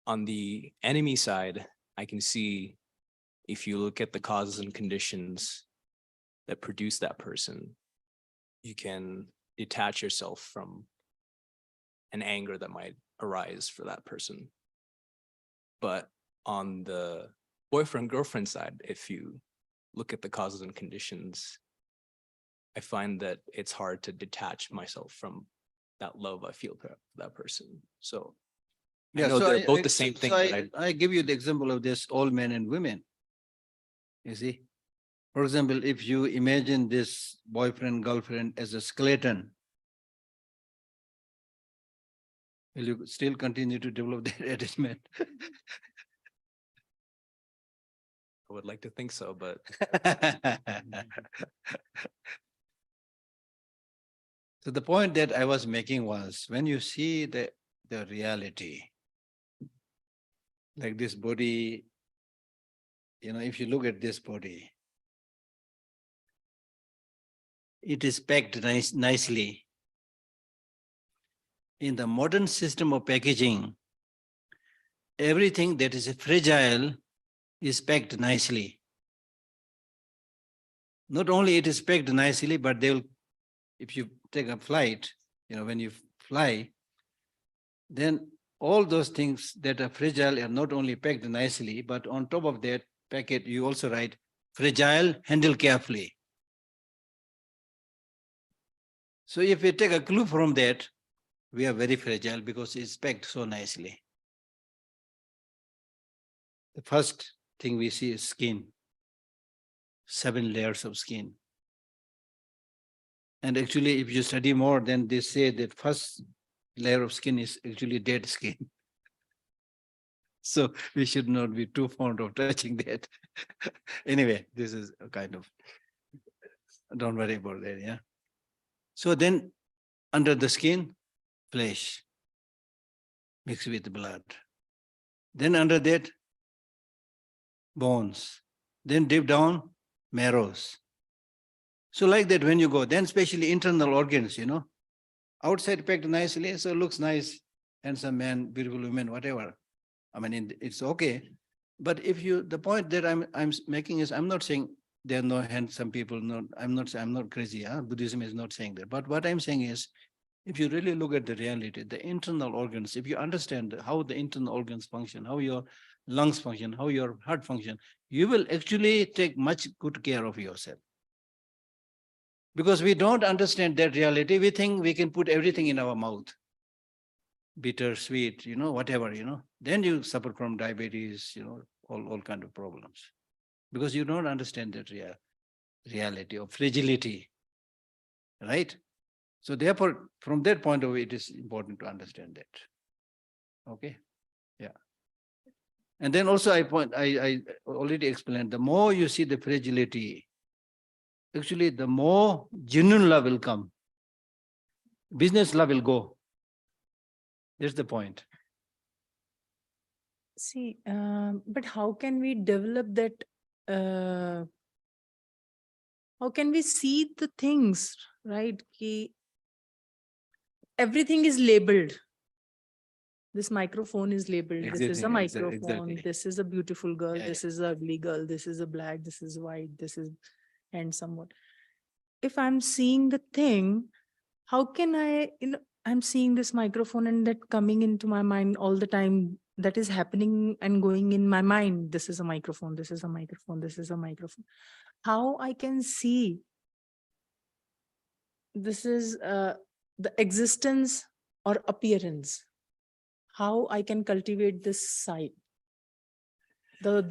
On the enemy side, I can see if you look at the causes and conditions that produce that person, you can detach yourself from an anger that might arise for that person. But on the boyfriend-girlfriend side, if you look at the causes and conditions, I find that it's hard to detach myself from that love I feel for that person. So I know they're both the same thing, but I give you the example of this, all men and women. You see, for example, if you imagine this boyfriend, girlfriend as a skeleton, will you still continue to develop that attachment? I would like to think so, but So the point that I was making was, when you see the reality, like this body, if you look at this body, it is packed nicely. In the modern system of packaging, everything that is fragile is packed nicely. Not only it is packed nicely, but if you take a flight, when you fly, then all those things that are fragile are not only packed nicely, but on top of that packet, you also write fragile, handle carefully. So if we take a clue from that, we are very fragile because it's packed so nicely. The first thing we see is skin, 7 layers of skin. And actually, if you study more, then they say that first layer of skin is actually dead skin. So we should not be too fond of touching that. Anyway, this is a kind of, don't worry about that, yeah. So then under the skin, flesh mixed with blood. Then under that, bones. Then deep down, marrows. So like that when you go, then especially internal organs, outside packed nicely, so looks nice, handsome man, beautiful woman, whatever. I mean, it's okay. But the point that I'm making is, I'm not saying there are no handsome people. No, I'm not crazy. Buddhism is not saying that. But what I'm saying is, If you really look at the reality, the internal organs, if you understand how the internal organs function, how your lungs function, how your heart function, you will actually take much good care of yourself. Because we don't understand that reality, we think we can put everything in our mouth. Bitter, sweet, whatever, then you suffer from diabetes, all kind of problems. Because you don't understand that reality of fragility, right? So therefore, from that point of view, it is important to understand that. Okay, yeah. And then also I already explained, the more you see the fragility, actually the more genuine love will come. Business love will go. That's the point. See, but how can we develop that? How can we see the things, right? Everything is labeled. This microphone is labeled. This is a microphone. Exactly. This is a beautiful girl. Yeah, This is a ugly girl. This is a black. This is white. This is handsome. What? If I'm seeing the thing, how can I, I'm seeing this microphone and that coming into my mind all the time. That is happening and going in my mind. This is a microphone. This is a microphone. This is a microphone. How I can see this is the existence or appearance. How I can cultivate this side. So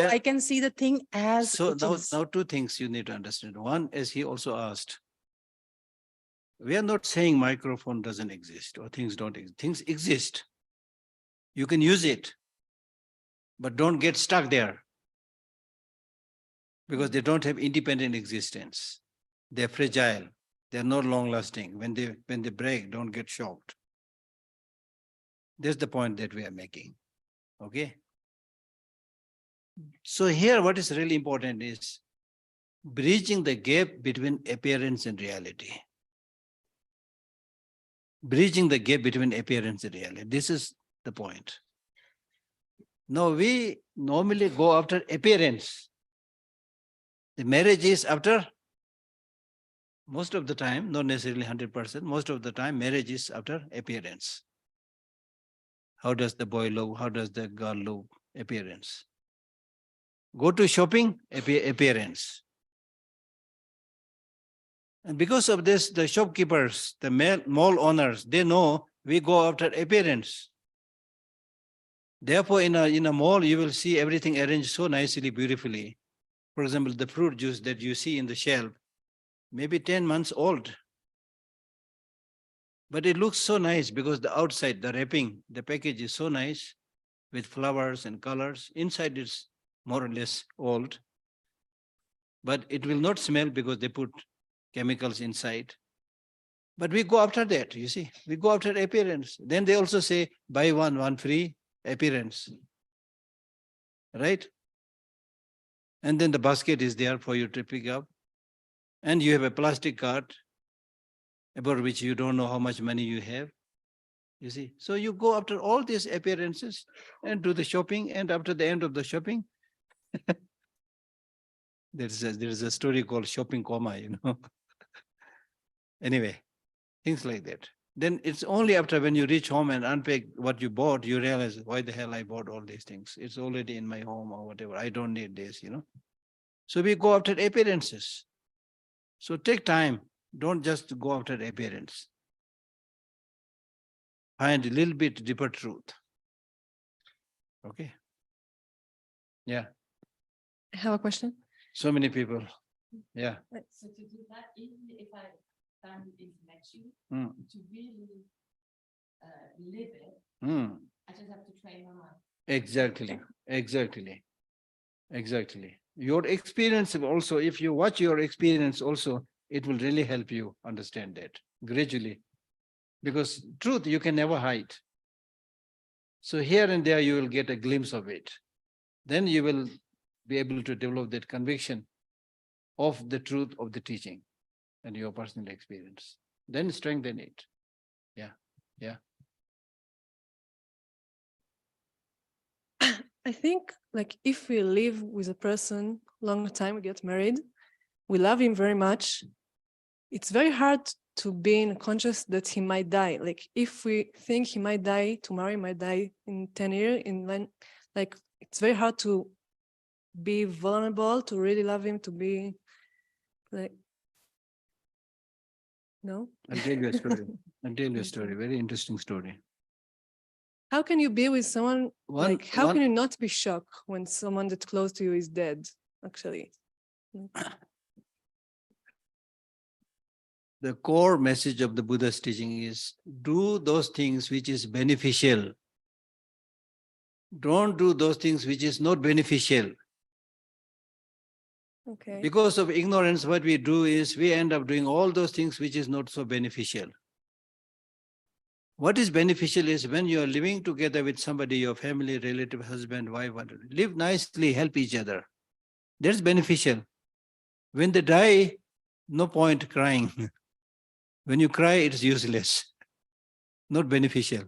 I can see the thing as so it is. now two things you need to understand. One, as he also asked, we are not saying microphone doesn't exist or things don't exist. Things exist. You can use it, but don't get stuck there because they don't have independent existence. They're fragile. They're not long lasting. When they break, don't get shocked. That's the point that we are making. Okay. So here, what is really important is bridging the gap between appearance and reality. Bridging the gap between appearance and reality. This is the point. Now, we normally go after appearance. The marriage is after, most of the time, not necessarily 100%, most of the time, marriage is after appearance. How does the boy look? How does the girl look? Appearance. Go to shopping, appearance. And because of this, the shopkeepers, the mall owners, they know we go after appearance. Therefore, in a mall, you will see everything arranged so nicely, beautifully. For example, the fruit juice that you see in the shelf, maybe 10 months old. But it looks so nice because the outside, the wrapping, the package is so nice with flowers and colors. Inside it's more or less old. But it will not smell because they put chemicals inside. But we go after that, you see. We go after appearance. Then they also say, buy one free, appearance. Right? And then the basket is there for you to pick up. And you have a plastic card about which you don't know how much money you have. You see. So you go after all these appearances and do the shopping. And after the end of the shopping, there's a story called shopping coma, Anyway, things like that. Then it's only after when you reach home and unpack what you bought, you realize, why the hell I bought all these things? It's already in my home or whatever. I don't need this, So we go after appearances. So take time. Don't just go after appearance. Find a little bit deeper truth. Okay. Yeah. I have a question. So many people. Yeah. So to do that, even if I found it intellectual, Mm. to really live it, I just have to train my mind. Exactly. Your experience also, if you watch your experience also, it will really help you understand that gradually. Because truth you can never hide. So here and there you will get a glimpse of it. Then you will be able to develop that conviction of the truth of the teaching and your personal experience. Then strengthen it. Yeah. I think like if we live with a person long time, we get married, we love him very much, it's very hard to be in conscious that he might die. Like if we think he might die tomorrow, he might die in 10 years, like it's very hard to be vulnerable, to really love him, to be like, no? I'll tell you a story. I'll tell you a story. Very interesting story. How can you be with someone, how one- can you not be shocked when someone that's close to you is dead, actually? The core message of the Buddha's teaching is do those things which is beneficial. Don't do those things which is not beneficial. Okay. Because of ignorance, what we do is we end up doing all those things which is not so beneficial. What is beneficial is when you are living together with somebody, your family, relative, husband, wife, whatever, live nicely, help each other. That's beneficial. When they die, no point crying. When you cry, it's useless, not beneficial.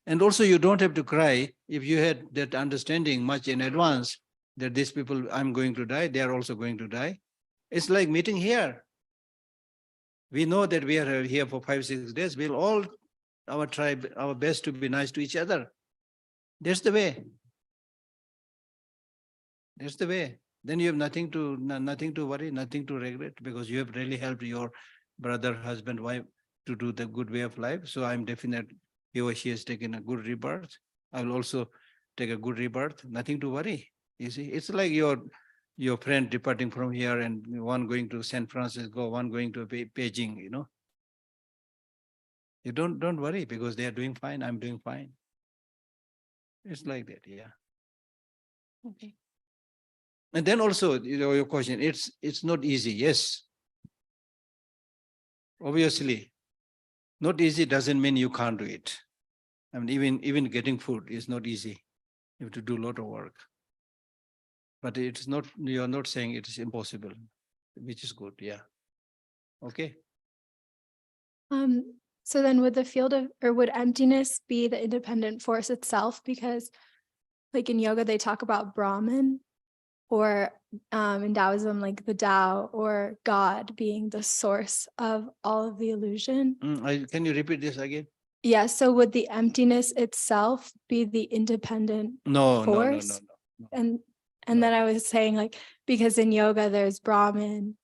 And also you don't have to cry if you had that understanding much in advance that these people, I'm going to die, they are also going to die. It's like meeting here. We know that we are here for 5-6 days. We'll all, our tribe, our best to be nice to each other. That's the way. That's the way. Then you have nothing to worry, nothing to regret, because you have really helped your brother, husband, wife to do the good way of life. So I'm definite he or she has taken a good rebirth. I will also take a good rebirth. Nothing to worry. You see, it's like your friend departing from here and one going to San Francisco, one going to Beijing, you know. You don't worry because they are doing fine. I'm doing fine. It's like that, yeah. Okay. And then also, your question, it's not easy. Yes. Obviously, not easy doesn't mean you can't do it. I mean, even getting food is not easy. You have to do a lot of work. But it's not, you're not saying it is impossible, which is good, yeah. Okay. So then would would emptiness be the independent force itself? Because like in yoga, they talk about Brahman, or in Taoism, like the Tao or God being the source of all of the illusion. Can you repeat this again? Yeah, so would the emptiness itself be the independent force? No. And then I was saying, like, because in yoga there's Brahman,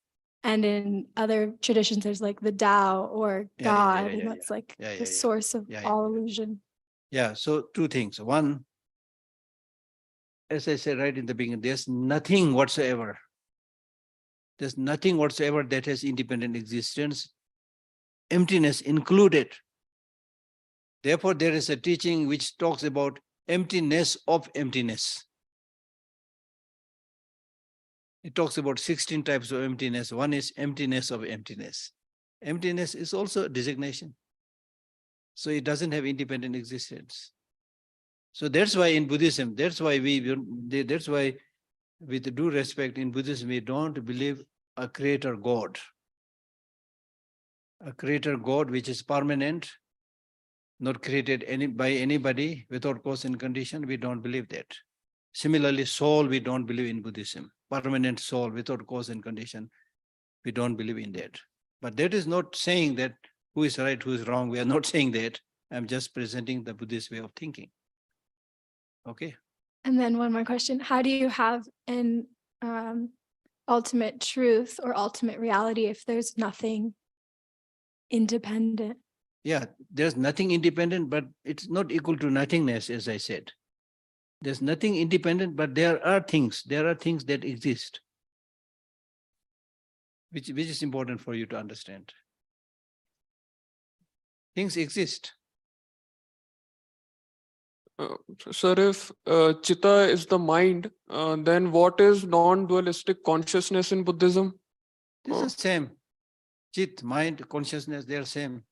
and in other traditions there's like the Tao or God, and that's like the source of all illusion. Yeah, so two things. One, as I said right in the beginning, there's nothing whatsoever. There's nothing whatsoever that has independent existence, emptiness included. Therefore, there is a teaching which talks about emptiness of emptiness. It talks about 16 types of emptiness. One is emptiness of emptiness. Emptiness is also a designation. So it doesn't have independent existence. So that's why in Buddhism, that's why with due respect in Buddhism, we don't believe a creator God. A creator God which is permanent, not created by anybody without cause and condition, we don't believe that. Similarly, soul, we don't believe in Buddhism. Permanent soul without cause and condition, we don't believe in that. But that is not saying that who is right, who is wrong. We are not saying that. I'm just presenting the Buddhist way of thinking. Okay. And then one more question. How do you have an ultimate truth or ultimate reality if there's nothing independent? Yeah, there's nothing independent, but it's not equal to nothingness, as I said. There's nothing independent, but there are things that exist, which is important for you to understand. Things exist. Sir, if Chitta is the mind, then what is non-dualistic consciousness in Buddhism? This is the same. Chit, mind, consciousness, they are same.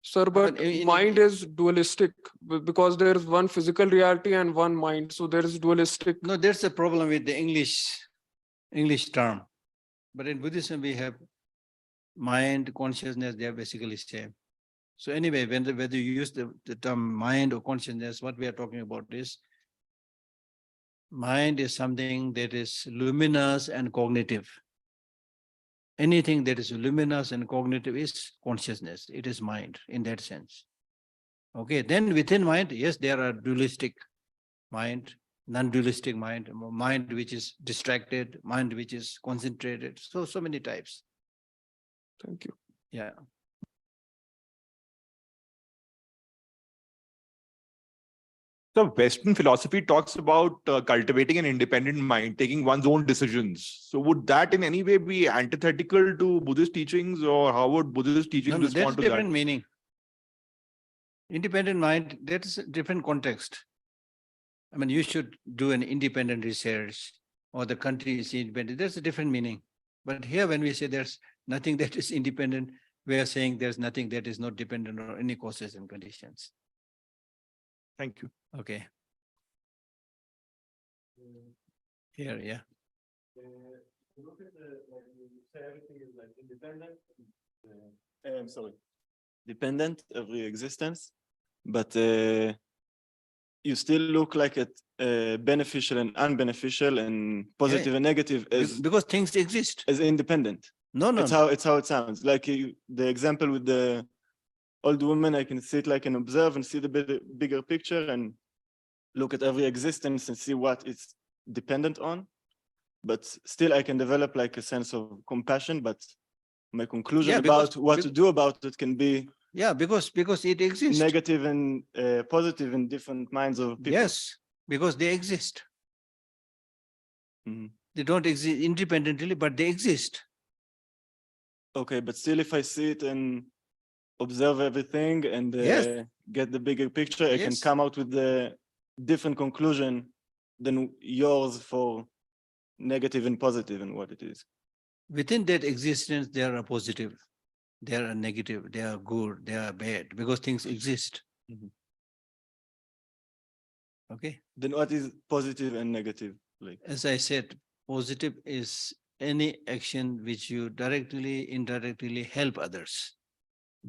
Sir, but mind is dualistic because there is one physical reality and one mind. So there is dualistic. No, there's a problem with the English term. But in Buddhism, we have mind, consciousness, they are basically same. So anyway, whether you use the term mind or consciousness, what we are talking about is mind is something that is luminous and cognitive. anything that is luminous and cognitive is consciousness. It is mind in that sense. Okay, then within mind, yes, there are dualistic mind, non-dualistic mind, mind which is distracted, mind which is concentrated. So many types. Thank you. Yeah. So Western philosophy talks about cultivating an independent mind, taking one's own decisions. So would that in any way be antithetical to Buddhist teachings, or how would Buddhist teachings No, that's respond to different that? meaning. Independent mind, that is a different context. I mean, you should do an independent research, or the country is independent. There's a different meaning. But here, when we say there's nothing that is independent, we are saying there's nothing that is not dependent on any causes and conditions. Thank you. Okay. Here, yeah. Look at say everything is like independent. I'm sorry. Dependent, every existence, but you still look like it beneficial and unbeneficial and positive and negative as because things exist as independent. No. It's how it sounds. Like the example with the old woman, I can sit like and observe and see the bigger picture and look at every existence and see what it's dependent on. But still I can develop like a sense of compassion, but my conclusion about what to do about it can be because it exists. Negative and positive in different minds of people. Yes, because they exist. Mm-hmm. They don't exist independently, but they exist. Okay, but still if I sit and observe everything and get the bigger picture, I can come out with the different conclusion than yours for negative and positive and what it is. Within that existence, there are positive, there are negative, they are good, they are bad, because things exist. Mm-hmm. Okay. Then what is positive and negative? Like, as I said, positive is any action which you directly, indirectly help others.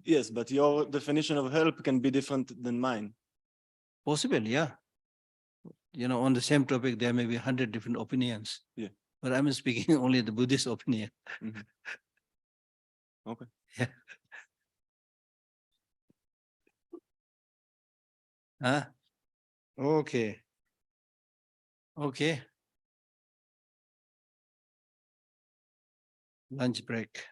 Yes, but your definition of help can be different than mine. Possible, yeah. You know, on the same topic, there may be 100 different opinions. Yeah. But I'm speaking only the Buddhist opinion. Mm-hmm. Okay. Yeah. Huh? Okay. Okay. Lunch break.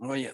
Oh yeah,